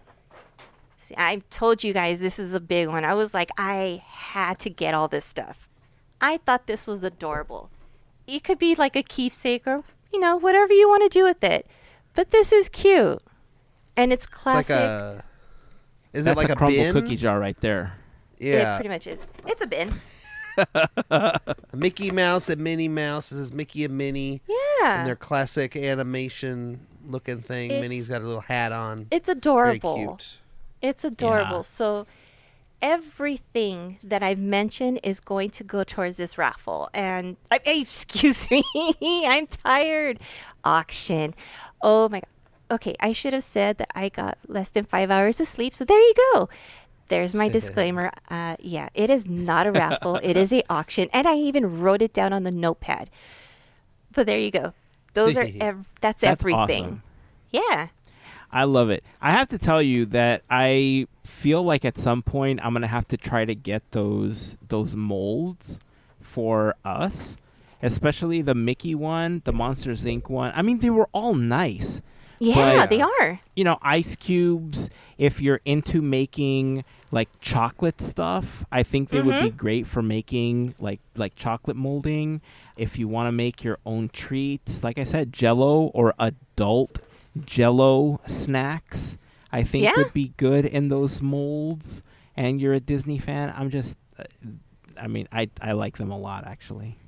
See, I told you guys this is a big one. I was like, I had to get all this stuff. I thought this was adorable. It could be like a keepsake or, whatever you want to do with it. But this is cute. And it's classic. Is That's it like a a crumble bin? cookie jar right there. Yeah. It pretty much is. It's a bin. Mickey Mouse and Minnie Mouse. This is Mickey and Minnie. Yeah. And their classic animation looking thing. Minnie's got a little hat on. It's adorable. Very cute. It's adorable. Yeah. So everything that I've mentioned is going to go towards this raffle. And excuse me, I'm tired. Auction. Oh my God. Okay, I should have said that I got less than 5 hours of sleep. So there you go. There's my disclaimer. Yeah, it is not a raffle. It is a auction. And I even wrote it down on the notepad. But there you go. Those are that's everything. Awesome. Yeah. I love it. I have to tell you that I feel like at some point I'm gonna have to try to get those molds for us, especially the Mickey one, the Monsters Inc. one. I mean, they were all nice. Yeah, But, they are. Ice cubes, if you're into making like chocolate stuff, I think they would be great for making like chocolate molding. If you want to make your own treats, like I said, Jell-O or adult Jell-O snacks, I think would be good in those molds. And you're a Disney fan, I like them a lot, actually.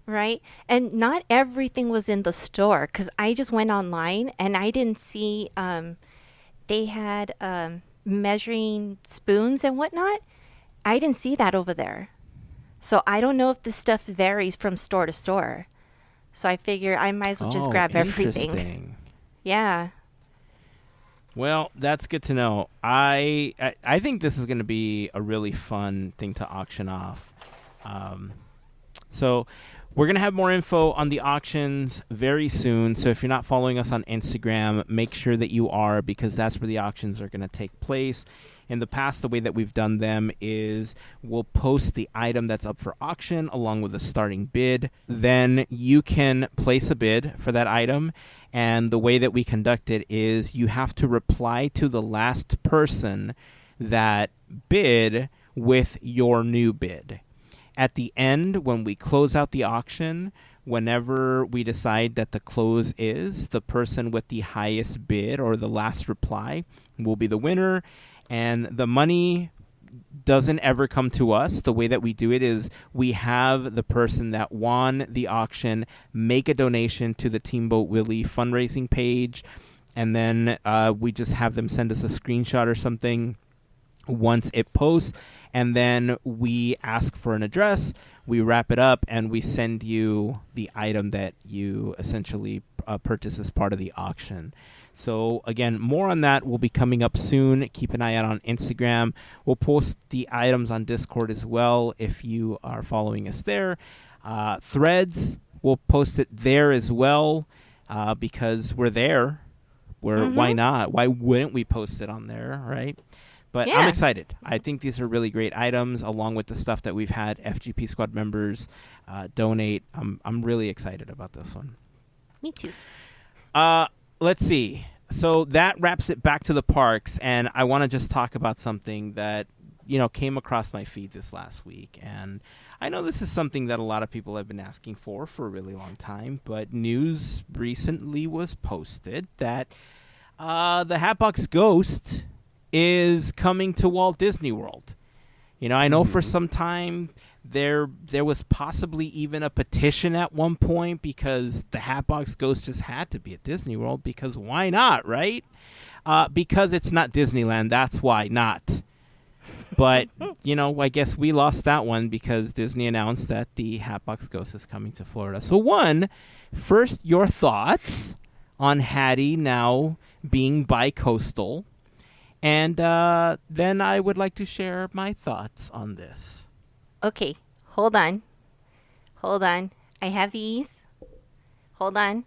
Right? And not everything was in the store because I just went online and I didn't see they had measuring spoons and whatnot. I didn't see that over there. So I don't know if this stuff varies from store to store. So I figure I might as well just grab everything. Interesting. Yeah. Well, that's good to know. I think this is going to be a really fun thing to auction off. So we're going to have more info on the auctions very soon. So if you're not following us on Instagram, make sure that you are, because that's where the auctions are going to take place. In the past, the way that we've done them is we'll post the item that's up for auction along with a starting bid. Then you can place a bid for that item. And the way that we conduct it is you have to reply to the last person that bid with your new bid. At the end, when we close out the auction, whenever we decide that the close is, the person with the highest bid or the last reply will be the winner. And the money doesn't ever come to us. The way that we do it is we have the person that won the auction make a donation to the Teamboat Willie fundraising page, and then we just have them send us a screenshot or something once it posts, and then we ask for an address, we wrap it up, and we send you the item that you essentially purchase as part of the auction. So, again, more on that will be coming up soon. Keep an eye out on Instagram. We'll post the items on Discord as well if you are following us there. Threads, we'll post it there as well because we're there. Why not? Why wouldn't we post it on there, right? But I'm excited. I think these are really great items, along with the stuff that we've had FGP Squad members donate. I'm really excited about this one. Me too. Let's see. So that wraps it back to the parks, and I want to just talk about something that came across my feed this last week. And I know this is something that a lot of people have been asking for a really long time, but news recently was posted that the Hatbox Ghost is coming to Walt Disney World. I know for some time there was possibly even a petition at one point because the Hatbox Ghost just had to be at Disney World, because why not, right? Because it's not Disneyland, that's why not. But, I guess we lost that one because Disney announced that the Hatbox Ghost is coming to Florida. So first, your thoughts on Hattie now being bi-coastal. And then I would like to share my thoughts on this. Okay, hold on. I have these. Hold on.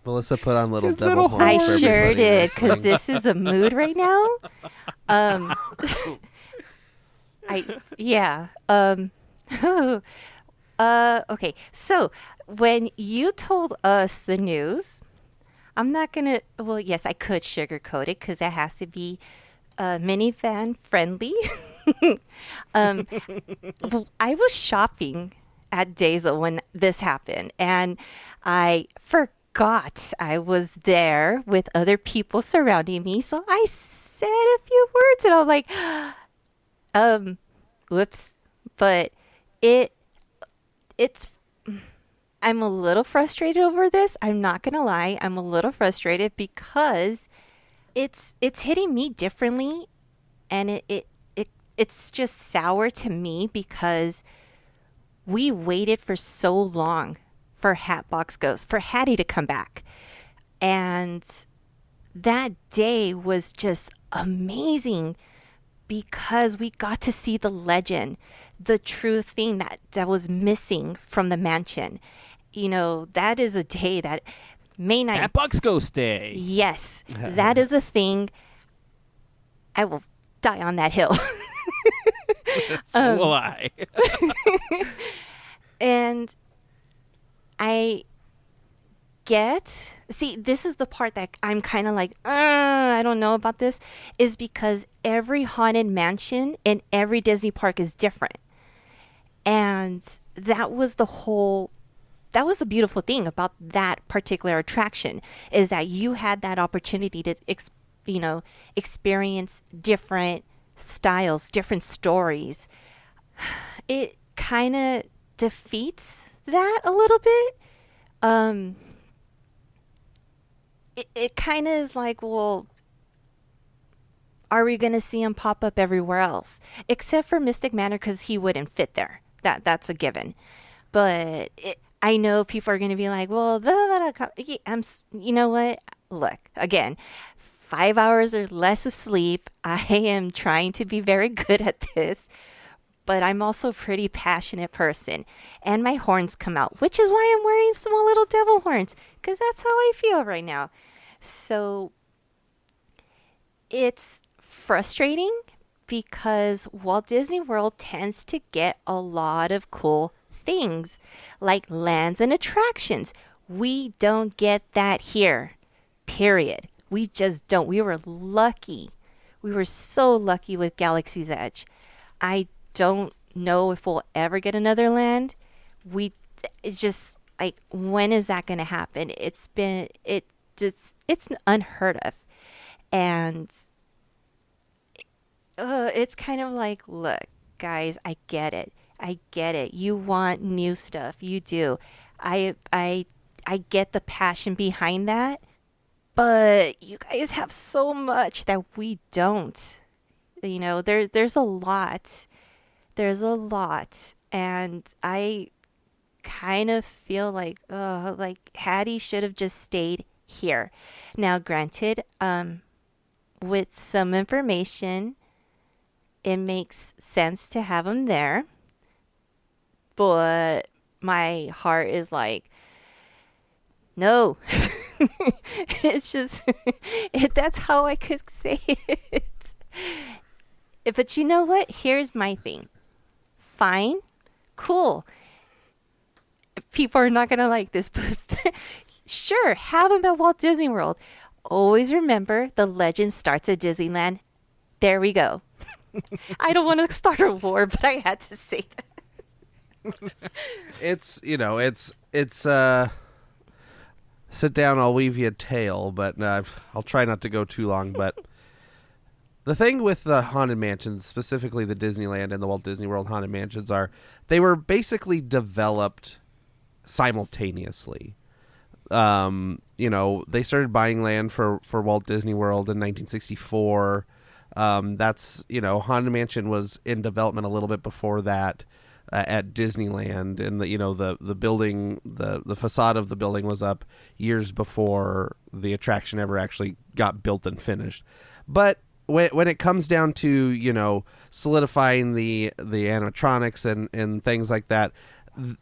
Melissa put on little Just devil little horns. I for sure everybody did, because listening. this is a mood right now. Okay, so when you told us the news, I'm not going to, well, yes, I could sugarcoat it because it has to be minivan friendly. I was shopping at Daisel when this happened, and I forgot I was there with other people surrounding me. So I said a few words, and I'm like, whoops. But it's I'm a little frustrated over this. I'm not gonna lie. I'm a little frustrated because it's hitting me differently, and it's just sour to me because we waited for so long for Hatbox Ghost, for Hattie to come back. And that day was just amazing because we got to see the legend, the true thing that was missing from the mansion. You know, that is a day that May 9th. Hatbox Ghost Day. Yes, that is a thing. I will die on that hill. So will I. And I see, this is the part that I'm kind of like, I don't know about this, is because every haunted mansion in every Disney park is different. And that was the beautiful thing about that particular attraction, is that you had that opportunity to, experience different styles, different stories. It kind of defeats that a little bit. It kind of is like, well, are we going to see him pop up everywhere else? Except for Mystic Manor, because he wouldn't fit there. That's a given. But I know people are going to be like, well, you know what? Look, again, 5 hours or less of sleep. I am trying to be very good at this. But I'm also a pretty passionate person. And my horns come out, which is why I'm wearing small little devil horns, because that's how I feel right now. So it's frustrating because Walt Disney World tends to get a lot of cool things like lands and attractions. We don't get that here, period. We just don't. We were lucky. We were so lucky with Galaxy's Edge. I don't know if we'll ever get another land. It's just like, when is that going to happen? It's unheard of. And it's kind of like, look, guys, I get it. You want new stuff. You do. I get the passion behind that. But you guys have so much that we don't. You know, there's a lot. There's a lot. And I kind of feel like Hattie should have just stayed here. Now, granted, with some information, it makes sense to have him there. But my heart is like, no. It's just, that's how I could say it. But you know what? Here's my thing. Fine. Cool. People are not going to like this, but sure, have them at Walt Disney World. Always remember, the legend starts at Disneyland. There we go. I don't want to start a war, but I had to say that. It's sit down, I'll weave you a tale, but I'll try not to go too long. But the thing with the Haunted Mansions, specifically the Disneyland and the Walt Disney World Haunted Mansions, they were basically developed simultaneously. They started buying land for Walt Disney World in 1964. Haunted Mansion was in development a little bit before that. At Disneyland, and the building, the facade of the building was up years before the attraction ever actually got built and finished. But when it comes down to solidifying the animatronics and things like that,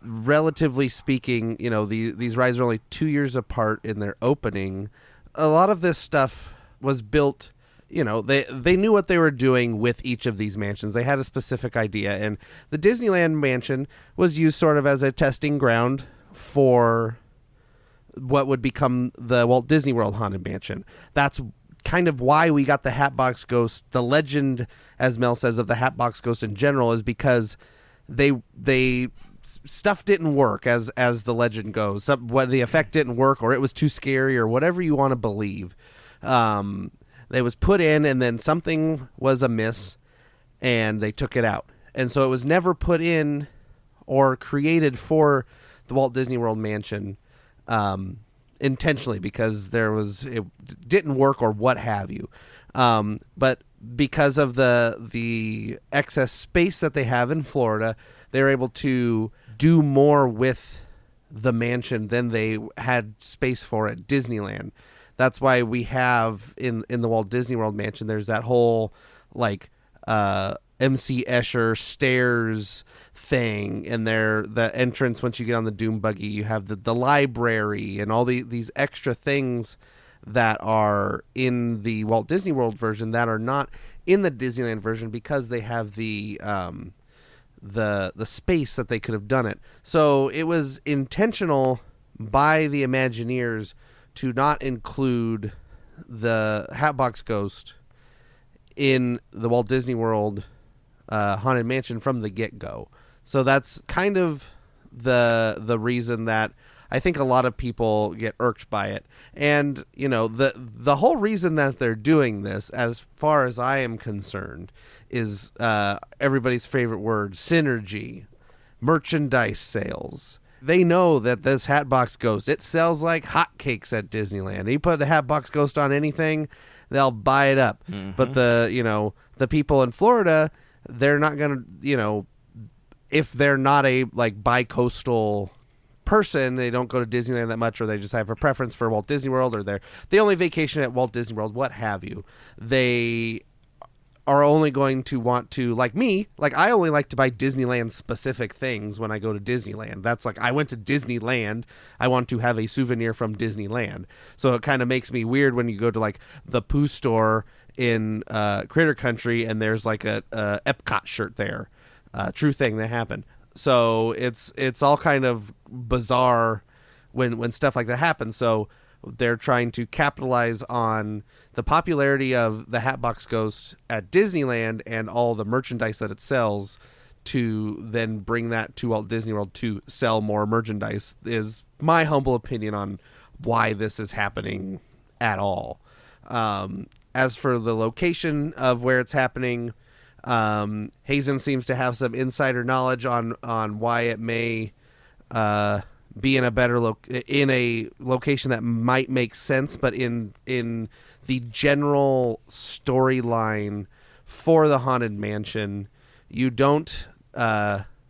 relatively speaking, these rides are only 2 years apart in their opening. A lot of this stuff was built. They knew what they were doing with each of these mansions. They had a specific idea, and the Disneyland mansion was used sort of as a testing ground for what would become the Walt Disney World Haunted Mansion. That's kind of why we got the Hatbox Ghost. The legend, as Mel says, of the Hatbox Ghost in general is because they stuff didn't work, as the legend goes. What the effect didn't work, or it was too scary, or whatever you want to believe. It was put in, and then something was amiss, and they took it out. And so it was never put in or created for the Walt Disney World Mansion intentionally, because it didn't work or what have you. But because of the excess space that they have in Florida, they're able to do more with the mansion than they had space for at Disneyland. That's why we have in the Walt Disney World Mansion, there's that whole MC Escher stairs thing, and the entrance once you get on the Doom Buggy, you have the library and all these extra things that are in the Walt Disney World version that are not in the Disneyland version, because they have the space that they could have done it. So it was intentional by the Imagineers to not include the Hatbox Ghost in the Walt Disney World Haunted Mansion from the get-go. So that's kind of the reason that I think a lot of people get irked by it. And, the whole reason that they're doing this, as far as I am concerned, is everybody's favorite word, synergy, merchandise sales. They know that this Hatbox Ghost, it sells like hotcakes at Disneyland. You put the Hatbox Ghost on anything, they'll buy it up. Mm-hmm. But the people in Florida, they're not going to, if they're not a bi-coastal person, they don't go to Disneyland that much, or they just have a preference for Walt Disney World, or they only vacation at Walt Disney World, what have you. They are only going to want to, like me, I only like to buy Disneyland specific things when I go to Disneyland. That's I went to Disneyland, I want to have a souvenir from Disneyland. So it kind of makes me weird when you go to the Pooh store in Critter Country and there's a Epcot shirt there. True thing that happened. So it's all kind of bizarre when stuff like that happens. So they're trying to capitalize on the popularity of the Hatbox Ghost at Disneyland and all the merchandise that it sells, to then bring that to Walt Disney World to sell more merchandise, is my humble opinion on why this is happening at all. As for the location of where it's happening, Hazen seems to have some insider knowledge on why it may be in a better in a location that might make sense, but in the general storyline for the Haunted Mansion, you don't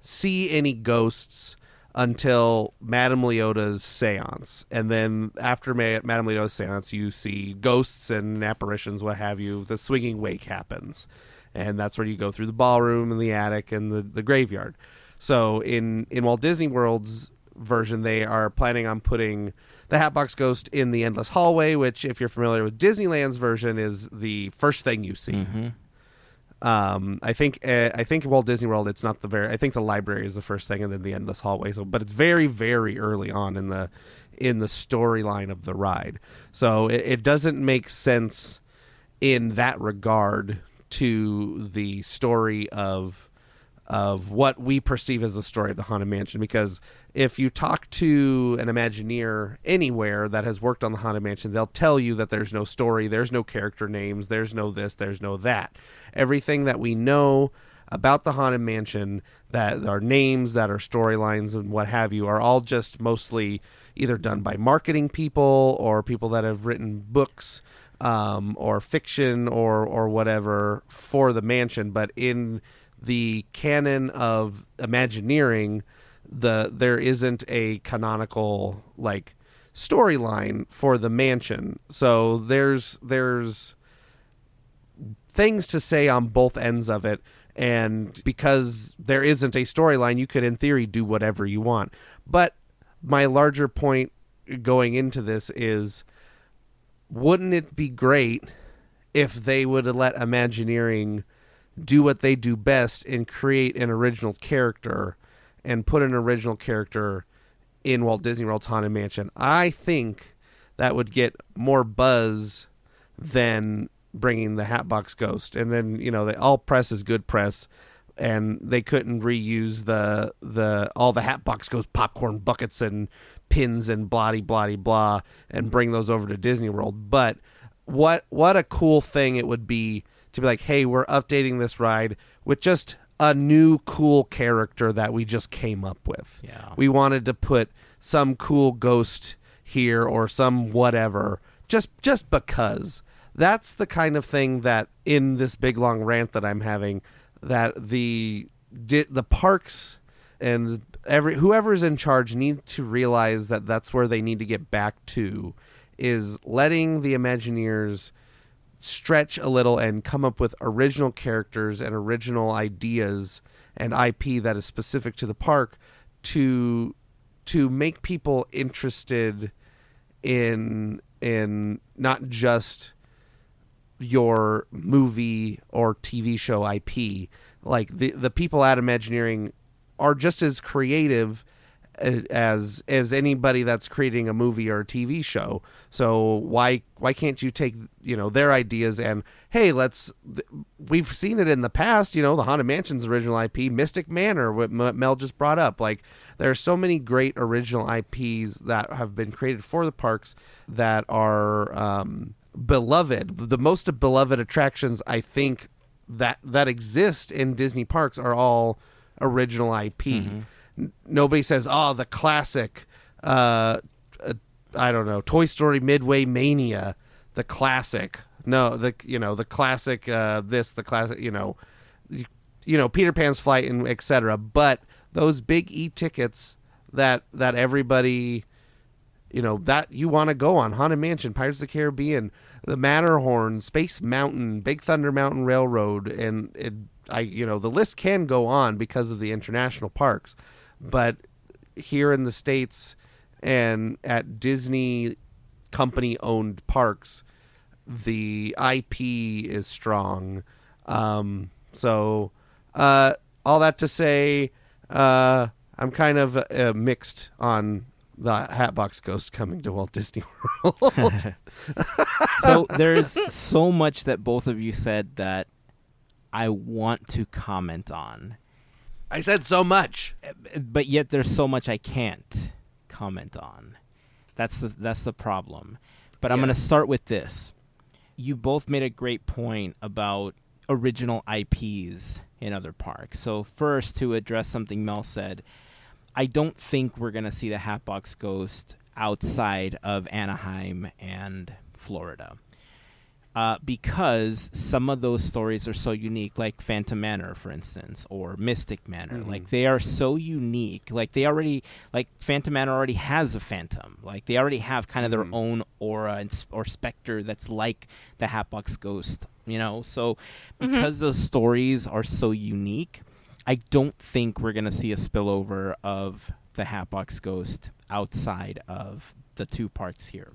see any ghosts until Madame Leota's seance. And then after Madame Leota's seance, you see ghosts and apparitions, what have you. The swinging wake happens. And that's where you go through the ballroom and the attic and the graveyard. So in Walt Disney World's version, they are planning on putting the Hatbox Ghost in the Endless Hallway, which, if you're familiar with Disneyland's version, is the first thing you see. Mm-hmm. I think Walt Disney World, it's not I think the library is the first thing, and then the Endless Hallway. So, but it's very, very early on in the storyline of the ride. So it doesn't make sense in that regard to the story of what we perceive as the story of the Haunted Mansion, because if you talk to an Imagineer anywhere that has worked on the Haunted Mansion, they'll tell you that there's no story, there's no character names, there's no this, there's no that. Everything that we know about the Haunted Mansion, that are names, that are storylines and what have you, are all just mostly either done by marketing people or people that have written books or fiction or whatever for the mansion. But in the canon of Imagineering, there isn't a canonical storyline for the mansion. So there's things to say on both ends of it, and because there isn't a storyline, you could in theory do whatever you want. But my larger point going into this is, wouldn't it be great if they would have let Imagineering do what they do best and create an original character and put an original character in Walt Disney World's Haunted Mansion? I think that would get more buzz than bringing the Hatbox Ghost. And then, all press is good press, and they couldn't reuse all the Hatbox Ghost popcorn buckets and pins and blah blah blah and bring those over to Disney World. But what a cool thing it would be to be like, hey, we're updating this ride with just a new cool character that we just came up with. Yeah. We wanted to put some cool ghost here or some whatever, just because. That's the kind of thing that in this big long rant that I'm having, that the parks and whoever's in charge need to realize that that's where they need to get back to, is letting the Imagineers stretch a little and come up with original characters and original ideas and IP that is specific to the park to make people interested in not just your movie or TV show IP. Like the people at Imagineering are just as creative as anybody that's creating a movie or a TV show. So why can't you take their ideas and, hey, we've seen it in the past, the Haunted Mansion's original IP, Mystic Manor, what Mel just brought up. Like, there are so many great original IPs that have been created for the parks that are beloved. The most beloved attractions, I think, that exist in Disney parks are all original IP. Mm-hmm. Nobody says, oh, the classic, I don't know, Toy Story Midway Mania, the classic. No, the classic, the classic, Peter Pan's Flight and etc. But those big e-tickets that everybody, that you want to go on, Haunted Mansion, Pirates of the Caribbean, the Matterhorn, Space Mountain, Big Thunder Mountain Railroad, and the list can go on because of the international parks. But here in the States and at Disney company-owned parks, the IP is strong. So all that to say, I'm kind of mixed on the Hatbox Ghost coming to Walt Disney World. So there's so much that both of you said that I want to comment on. I said so much, but yet there's so much I can't comment on. That's the problem. But I'm going to start with this. You both made a great point about original IPs in other parks. So first, to address something Mel said, I don't think we're going to see the Hatbox Ghost outside of Anaheim and Florida. Because some of those stories are so unique, like Phantom Manor, for instance, or Mystic Manor. Mm-hmm. Like, they are so unique. Like, Phantom Manor already has a phantom. Like, they already have kind of their own aura or specter that's like the Hatbox Ghost, So because those stories are so unique, I don't think we're going to see a spillover of the Hatbox Ghost outside of the two parks here.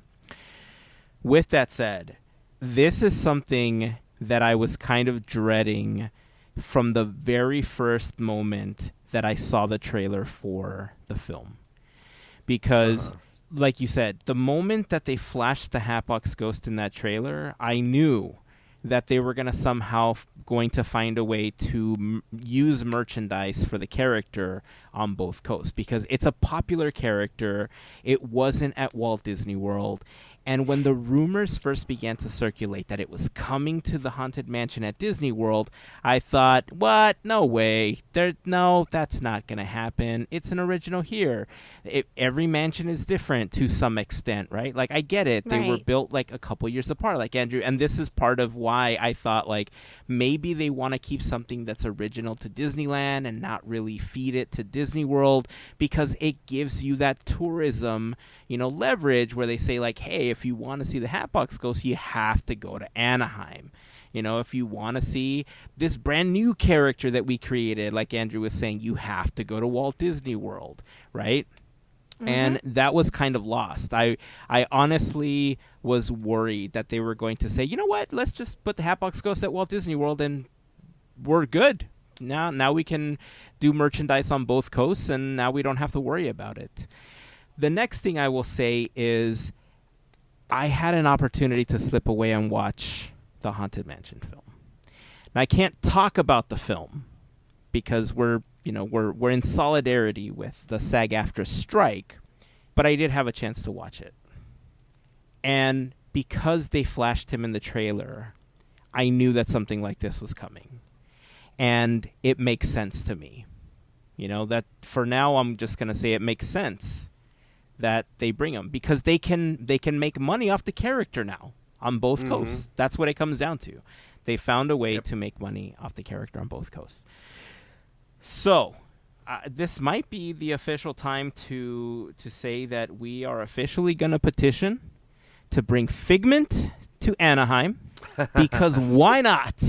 With that said, this is something that I was kind of dreading from the very first moment that I saw the trailer for the film. Because, like you said, the moment that they flashed the Hatbox Ghost in that trailer, I knew that they were going to somehow going to find a way to use merchandise for the character on both coasts. Because it's a popular character. It wasn't at Walt Disney World. And when the rumors first began to circulate that it was coming to the Haunted Mansion at Disney World, I thought, what? No way. No, that's not going to happen. It's an original here. Every mansion is different to some extent, right? Like, I get it. They were built like a couple years apart, like Andrew. And this is part of why I thought, like, maybe they want to keep something that's original to Disneyland and not really feed it to Disney World, because it gives you that tourism, leverage where they say, like, hey, if you want to see the Hatbox Ghost, you have to go to Anaheim. If you want to see this brand new character that we created, like Andrew was saying, you have to go to Walt Disney World, right? Mm-hmm. And that was kind of lost. I honestly was worried that they were going to say, you know what, let's just put the Hatbox Ghost at Walt Disney World and we're good. Now we can do merchandise on both coasts, and now we don't have to worry about it. The next thing I will say is, I had an opportunity to slip away and watch the Haunted Mansion film. Now, I can't talk about the film because we're in solidarity with the SAG-AFTRA strike, but I did have a chance to watch it. And because they flashed him in the trailer, I knew that something like this was coming. And it makes sense to me. That for now I'm just going to say it makes sense that they bring him because they can make money off the character now on both coasts. That's what it comes down to. They found a way to make money off the character on both coasts. So, this might be the official time to say that we are officially going to petition to bring Figment to Anaheim because why not?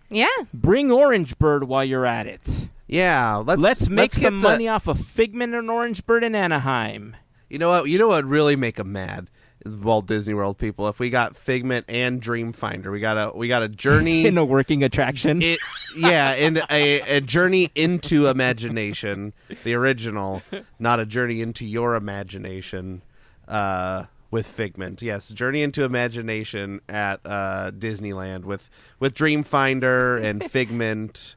Yeah. Bring Orange Bird while you're at it. Yeah, let's make some money off of Figment and Orange Bird in Anaheim. You know what? You know what would really make them mad? Walt Disney World people. If we got Figment and Dreamfinder, we got a journey in a working attraction. And a journey into imagination, the original, not a journey into your imagination. With Figment, yes, Journey into Imagination at Disneyland with Dreamfinder and Figment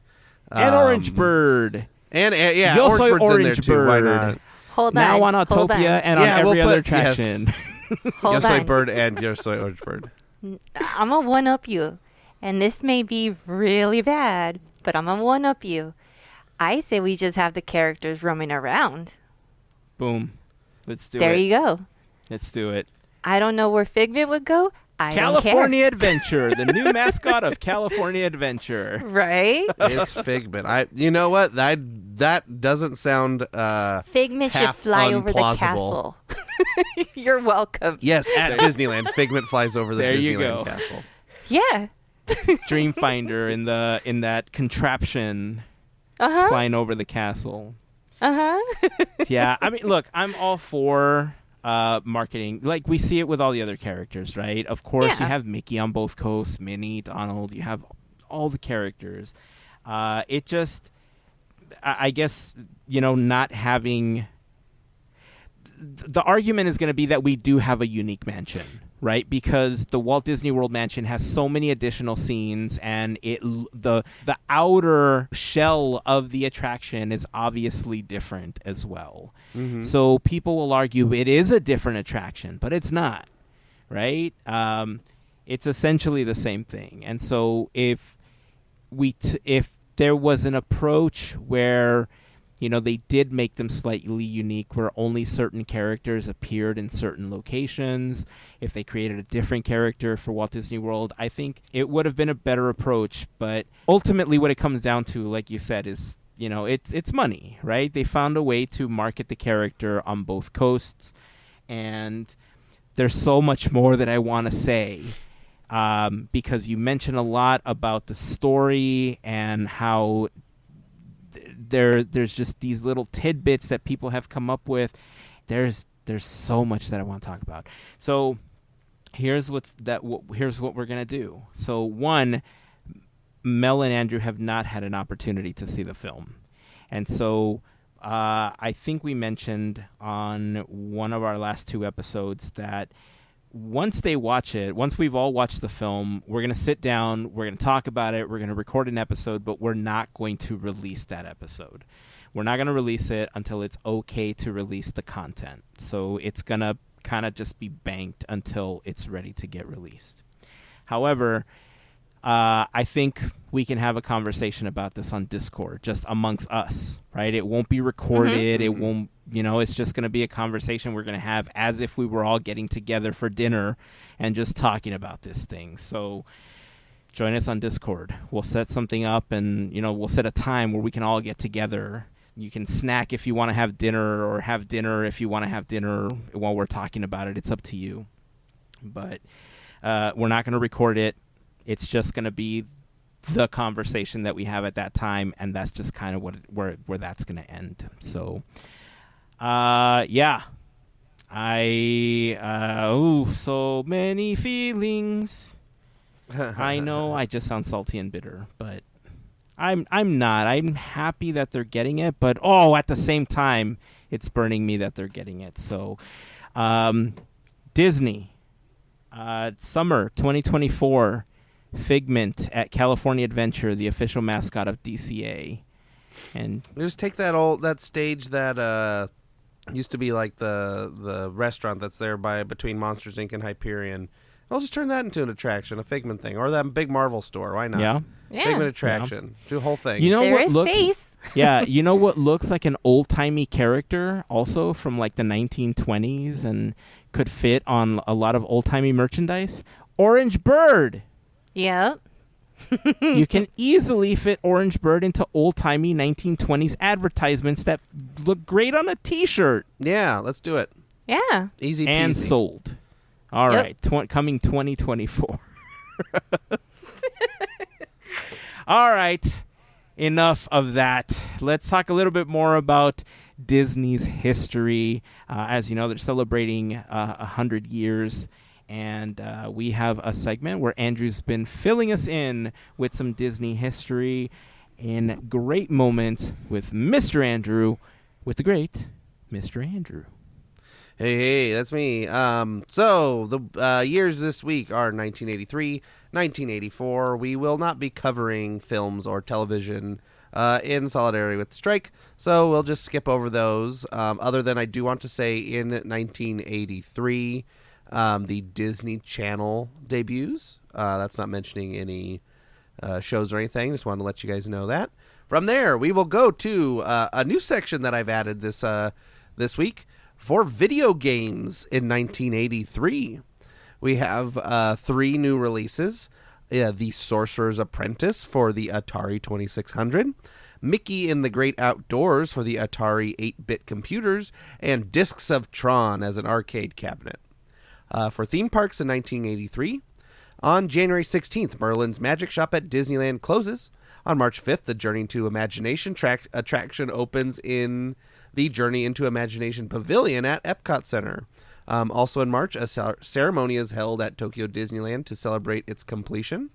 and Orange Bird and Yo Orange Soy Bird's Orange in there too. Bird. Why not? Hold now on. on Autopia and on every other attraction. Yes. Hold Yo Soy on. Bird and Yo Soy Orange Bird. I'm gonna one up you, and this may be really bad, but I'm gonna one up you. I say we just have the characters roaming around. Boom. Let's do it. There you go. Let's do it. I don't know where Figment would go. I California don't Adventure, the new mascot of California Adventure. care. Right? It's Figment. You know what? That doesn't sound Figment should half fly over the unplausible. castle. You're welcome. Yes, at Disneyland, Figment flies over the There you Disneyland go. castle. Yeah. Dreamfinder in that contraption flying over the castle. Yeah, I mean, look, I'm all for marketing. Like, we see it with all the other characters, right? Of course, Yeah. you have Mickey on both coasts, Minnie, Donald. You have all the characters. It just, I guess, not having... The argument is going to be that we do have a unique mansion, right? Because the Walt Disney World mansion has so many additional scenes, and the outer shell of the attraction is obviously different as well. Mm-hmm. So people will argue it is a different attraction, but it's not, right? It's essentially the same thing. And so if there was an approach where they did make them slightly unique, where only certain characters appeared in certain locations. If they created a different character for Walt Disney World, I think it would have been a better approach. But ultimately, what it comes down to, like you said, is it's money, right? They found a way to market the character on both coasts, and there's so much more that I want to say. Because you mentioned a lot about the story and how there's just these little tidbits that people have come up with. There's so much that I want to talk about. So here's what we're gonna do. So one, Mel and Andrew have not had an opportunity to see the film, and so I think we mentioned on one of our last two episodes that once we've all watched the film, we're going to sit down, we're going to talk about it, we're going to record an episode, but we're not going to release that episode. We're not going to release it until it's okay to release the content. So it's going to kind of just be banked until it's ready to get released. However, I think we can have a conversation about this on Discord, just amongst us, right? It won't be recorded. Mm-hmm. It won't, it's just going to be a conversation we're going to have as if we were all getting together for dinner and just talking about this thing. So join us on Discord. We'll set something up, and, we'll set a time where we can all get together. You can snack if you want to have dinner, or have dinner if you want to have dinner while we're talking about it. It's up to you. But we're not going to record it. It's just going to be the conversation that we have at that time, and that's just kind of where that's going to end. So, yeah. So many feelings. I know I just sound salty and bitter, but I'm not. I'm happy that they're getting it, but at the same time, it's burning me that they're getting it. So, Disney, Summer 2024, Figment at California Adventure, the official mascot of DCA. And We just take that stage that used to be like the restaurant that's there between Monsters Inc. and Hyperion. I'll just turn that into an attraction, a Figment thing, or that big Marvel store. Why not? yeah. Figment attraction. Do a whole thing. You know There what is looks space. Yeah, you know what looks like an old-timey character also from like the 1920s and could fit on a lot of old-timey merchandise? Orange Bird. Yep. You can easily fit Orange Bird into old-timey 1920s advertisements that look great on a t-shirt. Yeah, let's do it. Yeah. Easy peasy. And sold. All Yep. right, coming 2024. All right, enough of that. Let's talk a little bit more about Disney's history. As you know, they're celebrating 100 years, and we have a segment where Andrew's been filling us in with some Disney history in great moments with Mr. Andrew, with the great Mr. Andrew. Hey, that's me. So the years this week are 1983, 1984. We will not be covering films or television in solidarity with the strike, so we'll just skip over those. Other than I do want to say in 1983, the Disney Channel debuts. That's not mentioning any shows or anything. Just wanted to let you guys know that. From there, we will go to a new section that I've added this week. For video games in 1983, we have 3 new releases. The Sorcerer's Apprentice for the Atari 2600, Mickey in the Great Outdoors for the Atari 8-bit computers, and Discs of Tron as an arcade cabinet. For theme parks in 1983, on January 16th, Merlin's Magic Shop at Disneyland closes. On March 5th, the Journey into Imagination attraction opens in the Journey into Imagination Pavilion at Epcot Center. Also in March, a ceremony is held at Tokyo Disneyland to celebrate its completion.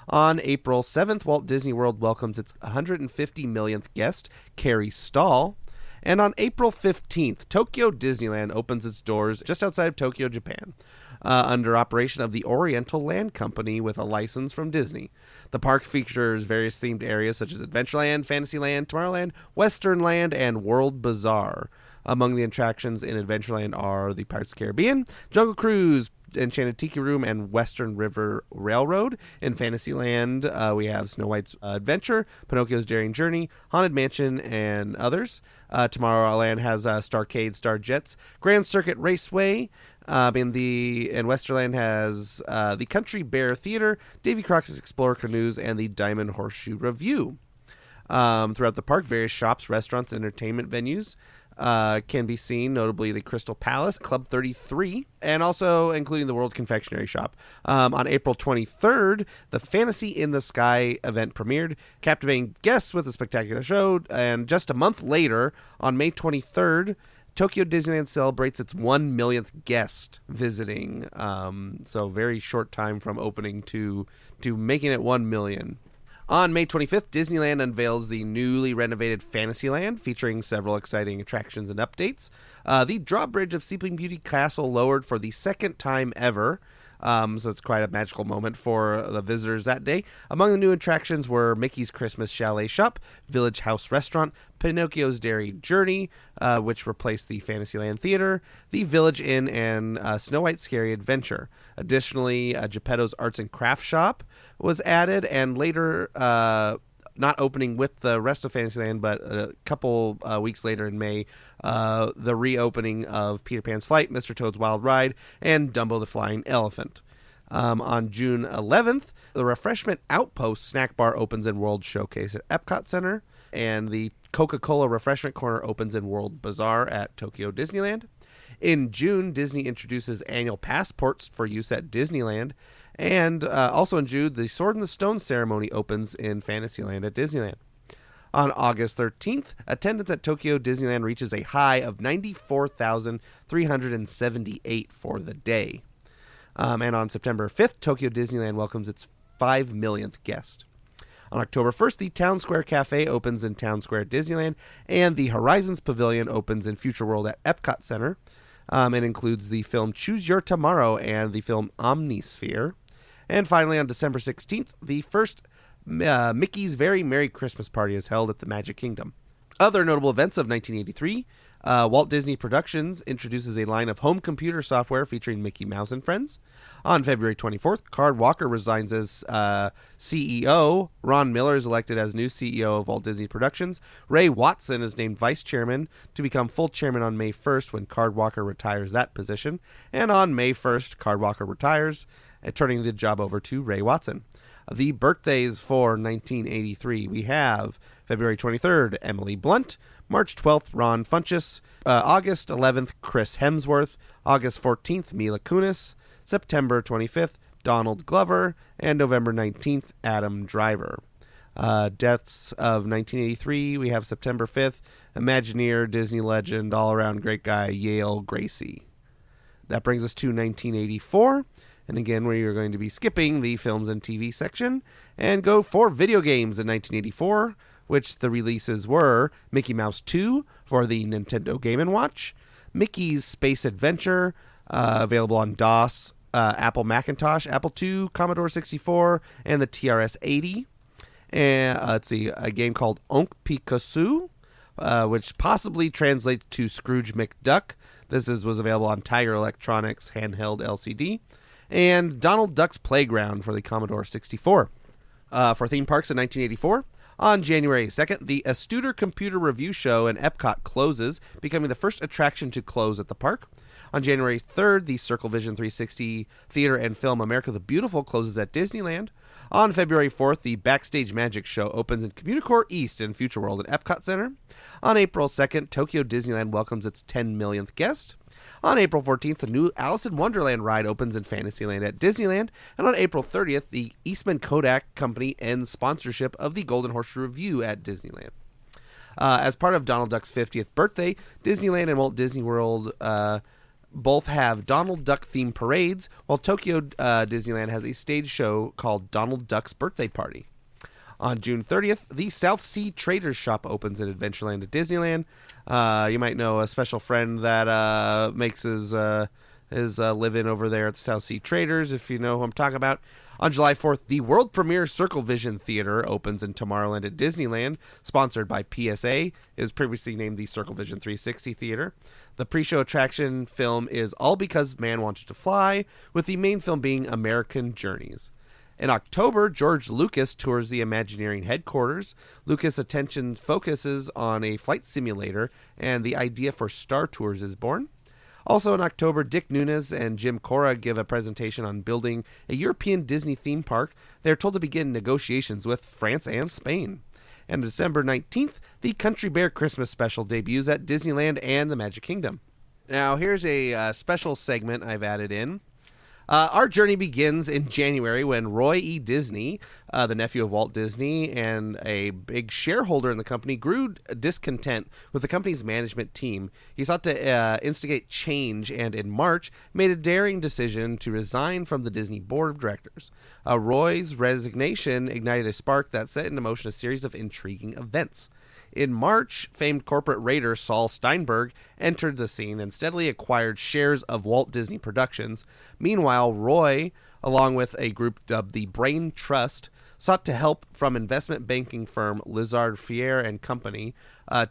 On April 7th, Walt Disney World welcomes its 150 millionth guest, Carrie Stahl. And on April 15th, Tokyo Disneyland opens its doors just outside of Tokyo, Japan, under operation of the Oriental Land Company with a license from Disney. The park features various themed areas such as Adventureland, Fantasyland, Tomorrowland, Western Land, and World Bazaar. Among the attractions in Adventureland are the Pirates of the Caribbean, Jungle Cruise, Enchanted Tiki Room, and Western River Railroad. In Fantasyland, we have Snow White's Adventure, Pinocchio's Daring Journey, Haunted Mansion, and others. Tomorrowland has Starcade, Star Jets, Grand Circuit Raceway. And Westerland has the Country Bear Theater, Davy Crock's Explorer Canoes, and the Diamond Horseshoe Review. Throughout the park, various shops, restaurants, and entertainment venues can be seen, notably the Crystal Palace, Club 33, and also including the World Confectionery Shop. On April 23rd, the Fantasy in the Sky event premiered, captivating guests with a spectacular show. And just a month later, on May 23rd, Tokyo Disneyland celebrates its 1 millionth guest visiting. So very short time from opening to making it 1 million. On May 25th, Disneyland unveils the newly renovated Fantasyland, featuring several exciting attractions and updates. The drawbridge of Sleeping Beauty Castle lowered for the second time ever. So it's quite a magical moment for the visitors that day. Among the new attractions were Mickey's Christmas Chalet Shop, Village House Restaurant, Pinocchio's Daring Journey, which replaced the Fantasyland Theater, the Village Inn, and Snow White's Scary Adventure. Additionally, Geppetto's Arts and Crafts Shop was added, and later, not opening with the rest of Fantasyland, but a couple weeks later in May, the reopening of Peter Pan's Flight, Mr. Toad's Wild Ride, and Dumbo the Flying Elephant. On June 11th, the Refreshment Outpost snack bar opens in World Showcase at Epcot Center, and the Coca-Cola Refreshment Corner opens in World Bazaar at Tokyo Disneyland. In June, Disney introduces annual passports for use at Disneyland. And also in June, the Sword in the Stone ceremony opens in Fantasyland at Disneyland. On August 13th, attendance at Tokyo Disneyland reaches a high of 94,378 for the day. And on September 5th, Tokyo Disneyland welcomes its 5 millionth guest. On October 1st, the Town Square Cafe opens in Town Square at Disneyland, and the Horizons Pavilion opens in Future World at Epcot Center. and includes the film Choose Your Tomorrow and the film Omnisphere. And finally, on December 16th, the first Mickey's Very Merry Christmas Party is held at the Magic Kingdom. Other notable events of 1983, Walt Disney Productions introduces a line of home computer software featuring Mickey Mouse and Friends. On February 24th, Card Walker resigns as CEO. Ron Miller is elected as new CEO of Walt Disney Productions. Ray Watson is named vice chairman to become full chairman on May 1st when Card Walker retires that position. And on May 1st, Card Walker retires, turning the job over to Ray Watson. The birthdays for 1983, we have February 23rd, Emily Blunt. March 12th, Ron Funches. August 11th, Chris Hemsworth. August 14th, Mila Kunis. September 25th, Donald Glover. And November 19th, Adam Driver. Deaths of 1983, we have September 5th, Imagineer, Disney legend, all-around great guy, Yale Gracie. That brings us to 1984. And again, we are going to be skipping the films and TV section and go for video games in 1984, which the releases were Mickey Mouse 2 for the Nintendo Game & Watch, Mickey's Space Adventure, available on DOS, Apple Macintosh, Apple II, Commodore 64, and the TRS-80. And let's see, a game called Onk Pikachu, which possibly translates to Scrooge McDuck. This was available on Tiger Electronics handheld LCD. And Donald Duck's Playground for the Commodore 64. For theme parks in 1984, on January 2nd, the Astuder Computer Review Show in Epcot closes, becoming the first attraction to close at the park. On January 3rd, the Circle Vision 360 Theater and Film America the Beautiful closes at Disneyland. On February 4th, the Backstage Magic Show opens in Communicore East in Future World at Epcot Center. On April 2nd, Tokyo Disneyland welcomes its 10 millionth guest. On April 14th, the new Alice in Wonderland ride opens in Fantasyland at Disneyland. And on April 30th, the Eastman Kodak Company ends sponsorship of the Golden Horseshoe Review at Disneyland. As part of Donald Duck's 50th birthday, Disneyland and Walt Disney World both have Donald Duck themed parades, while Tokyo Disneyland has a stage show called Donald Duck's Birthday Party. On June 30th, the South Sea Traders Shop opens in Adventureland at Disneyland. You might know a special friend that makes his living over there at the South Sea Traders, if you know who I'm talking about. On July 4th, the world premiere Circle Vision Theater opens in Tomorrowland at Disneyland, sponsored by PSA. It was previously named the Circle Vision 360 Theater. The pre-show attraction film is All Because Man Wanted to Fly, with the main film being American Journeys. In October, George Lucas tours the Imagineering headquarters. Lucas' attention focuses on a flight simulator, and the idea for Star Tours is born. Also in October, Dick Nunes and Jim Cora give a presentation on building a European Disney theme park. They are told to begin negotiations with France and Spain. And December 19th, the Country Bear Christmas Special debuts at Disneyland and the Magic Kingdom. Now, here's a special segment I've added in. Our journey begins in January when Roy E. Disney, the nephew of Walt Disney and a big shareholder in the company, grew discontent with the company's management team. He sought to instigate change and in March made a daring decision to resign from the Disney board of directors. Roy's resignation ignited a spark that set into motion a series of intriguing events. In March, famed corporate raider Saul Steinberg entered the scene and steadily acquired shares of Walt Disney Productions. Meanwhile, Roy, along with a group dubbed the Brain Trust, sought to help from investment banking firm Lizard Fier and Company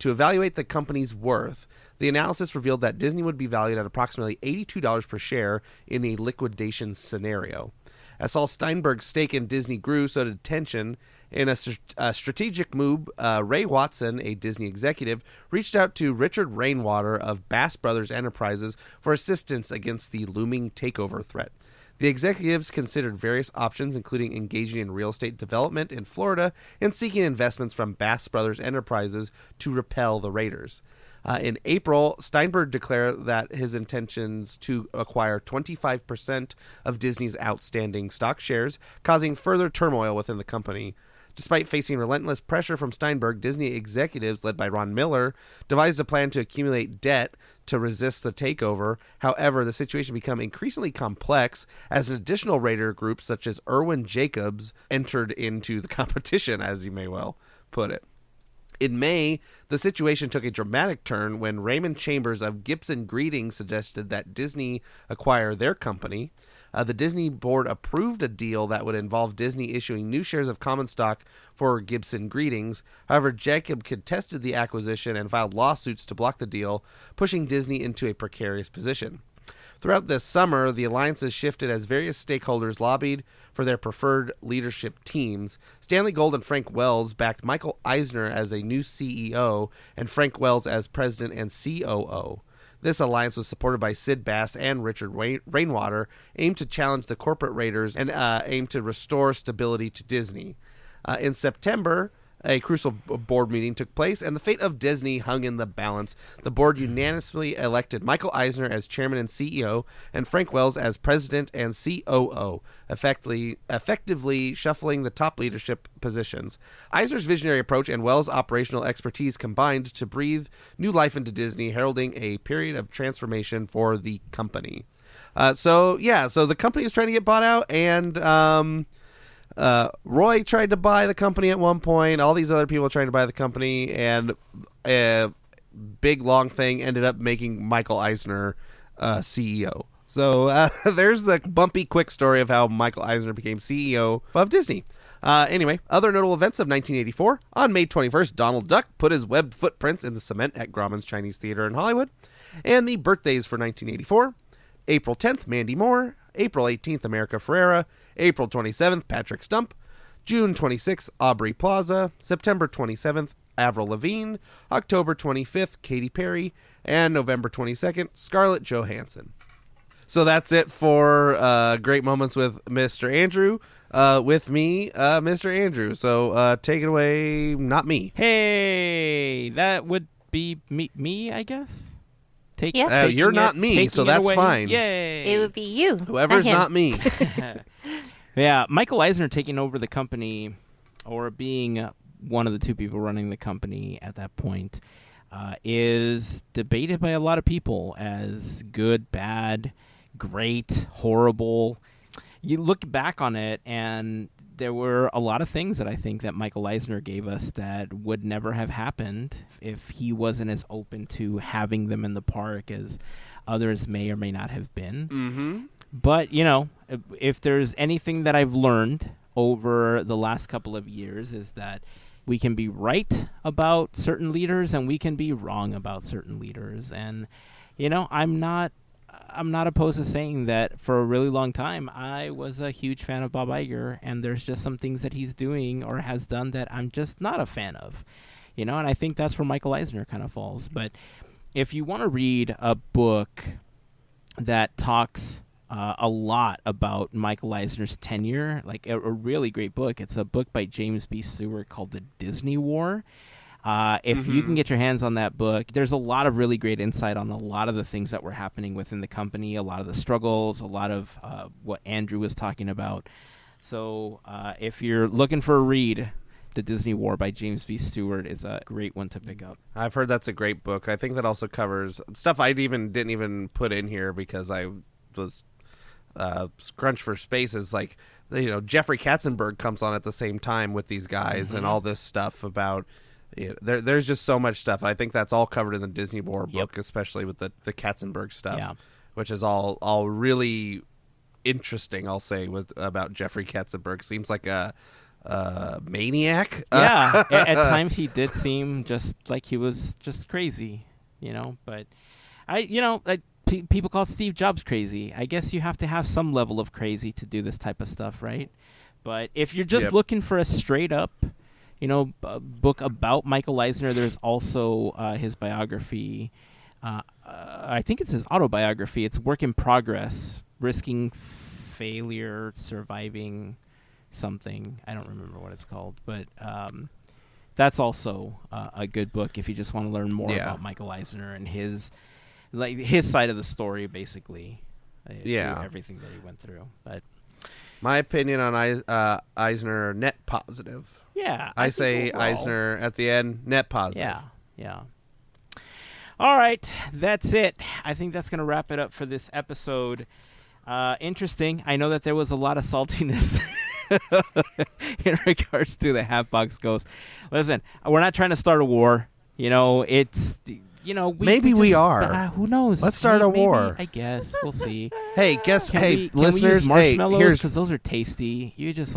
to evaluate the company's worth. The analysis revealed that Disney would be valued at approximately $82 per share in a liquidation scenario. As Saul Steinberg's stake in Disney grew, so did tension. In a strategic move, Ray Watson, a Disney executive, reached out to Richard Rainwater of Bass Brothers Enterprises for assistance against the looming takeover threat. The executives considered various options, including engaging in real estate development in Florida and seeking investments from Bass Brothers Enterprises to repel the raiders. In April, Steinberg declared that his intentions to acquire 25% of Disney's outstanding stock shares, causing further turmoil within the company. Despite facing relentless pressure from Steinberg, Disney executives, led by Ron Miller, devised a plan to accumulate debt to resist the takeover. However, the situation became increasingly complex as an additional raider group such as Irwin Jacobs entered into the competition, as you may well put it. In May, the situation took a dramatic turn when Raymond Chambers of Gibson Greetings suggested that Disney acquire their company. The Disney board approved a deal that would involve Disney issuing new shares of common stock for Gibson Greetings. However, Jacob contested the acquisition and filed lawsuits to block the deal, pushing Disney into a precarious position. Throughout this summer, the alliances shifted as various stakeholders lobbied for their preferred leadership teams. Stanley Gold and Frank Wells backed Michael Eisner as a new CEO and Frank Wells as president and COO. This alliance was supported by Sid Bass and Richard Rainwater, aimed to challenge the corporate raiders and aimed to restore stability to Disney. In September, a crucial board meeting took place, and the fate of Disney hung in the balance. The board unanimously elected Michael Eisner as chairman and CEO, and Frank Wells as president and COO, effectively shuffling the top leadership positions. Eisner's visionary approach and Wells' operational expertise combined to breathe new life into Disney, heralding a period of transformation for the company. So the company is trying to get bought out, and Roy tried to buy the company at one point. All these other people trying to buy the company, and a big long thing ended up making Michael Eisner CEO. So there's the bumpy, quick story of how Michael Eisner became CEO of Disney. Anyway, other notable events of 1984. On May 21st, Donald Duck put his webbed footprints in the cement at Grauman's Chinese Theater in Hollywood. And the birthdays for 1984. April 10th, Mandy Moore. April 18th, America Ferrera. April 27th, Patrick Stump. June 26th, Aubrey Plaza. September 27th, Avril Lavigne. October 25th, Katy Perry. And November 22nd, Scarlett Johansson. So that's it for Great Moments with Mr. Andrew. With me, Mr. Andrew. So take it away, not me. Hey, that would be me, I guess. You're not me, so that's fine. Yay! It would be you. Whoever's not me. Yeah, Michael Eisner taking over the company, or being one of the two people running the company at that point, is debated by a lot of people as good, bad, great, horrible. You look back on it, and there were a lot of things that I think that Michael Eisner gave us that would never have happened if he wasn't as open to having them in the park as others may or may not have been. Mm-hmm. But, if there's anything that I've learned over the last couple of years is that we can be right about certain leaders and we can be wrong about certain leaders. And, I'm not opposed to saying that for a really long time I was a huge fan of Bob Iger, and there's just some things that he's doing or has done that I'm just not a fan of, and I think that's where Michael Eisner kind of falls. But if you want to read a book that talks a lot about Michael Eisner's tenure, like a really great book, it's a book by James B. Stewart called The Disney War. If you can get your hands on that book, there's a lot of really great insight on a lot of the things that were happening within the company, a lot of the struggles, a lot of what Andrew was talking about. So if you're looking for a read, The Disney War by James B. Stewart is a great one to pick up. I've heard that's a great book. I think that also covers stuff I didn't even put in here because I was scrunched for spaces. Like, Jeffrey Katzenberg comes on at the same time with these guys and all this stuff about... There's just so much stuff. I think that's all covered in the Disney War book, especially with the Katzenberg stuff, which is all really interesting. I'll say about Jeffrey Katzenberg. Seems like a maniac. Yeah, at times he did seem just like he was just crazy, But people call Steve Jobs crazy. I guess you have to have some level of crazy to do this type of stuff, right? But if you're just looking for a straight up book about Michael Eisner, there's also his biography. I think it's his autobiography. It's Work in Progress, Risking Failure, Surviving something. I don't remember what it's called, but that's also a good book if you just want to learn more about Michael Eisner and his side of the story, basically. Everything that he went through. But my opinion on Eisner, net positive. Yeah. I say overall, Eisner at the end, net positive. Yeah. All right, that's it. I think that's going to wrap it up for this episode. Interesting. I know that there was a lot of saltiness in regards to the Hatbox Ghost. Listen, we're not trying to start a war. It's Maybe we are. Who knows? Let's start a Maybe, war. I guess we'll see. Hey, Can we listeners, use marshmallows? here's Because those are tasty. You just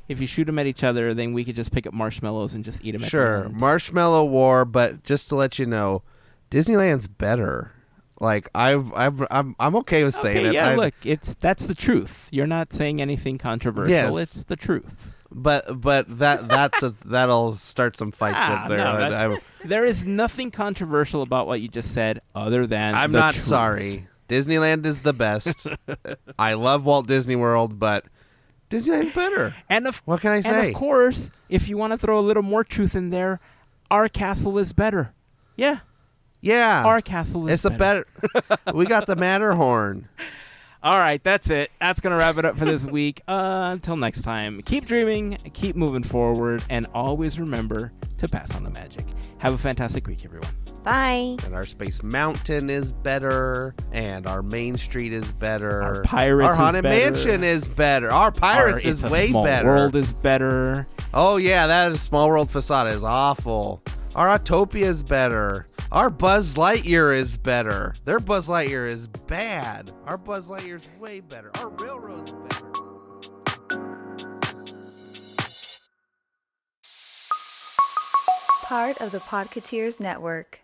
if you shoot them at each other, then we could just pick up marshmallows and just eat them. sure at the end. marshmallow war. But just to let you know, Disneyland's better. Like I'm okay with saying it. Yeah, look, that's the truth. You're not saying anything controversial. Yes. It's the truth. But that'll start some fights up there. No, there is nothing controversial about what you just said, other than I'm the not truth. sorry. Disneyland is the best. I love Walt Disney World, but Disneyland's better. What can I say? And of course, if you want to throw a little more truth in there, our castle is better. Yeah. Yeah. Our castle is better. We got the Matterhorn. All right, that's it. That's going to wrap it up for this week. Until next time, keep dreaming, keep moving forward, and always remember to pass on the magic. Have a fantastic week, everyone. Bye. And our Space Mountain is better, and our Main Street is better. Our Pirates Our Haunted is better. Mansion is better. Our Pirates is way Small better. World is better. Oh, yeah, that Small World facade is awful. Our Autopia is better. Our Buzz Lightyear is better. Their Buzz Lightyear is bad. Our Buzz Lightyear is way better. Our Railroad's better. Part of the Podketeers Network.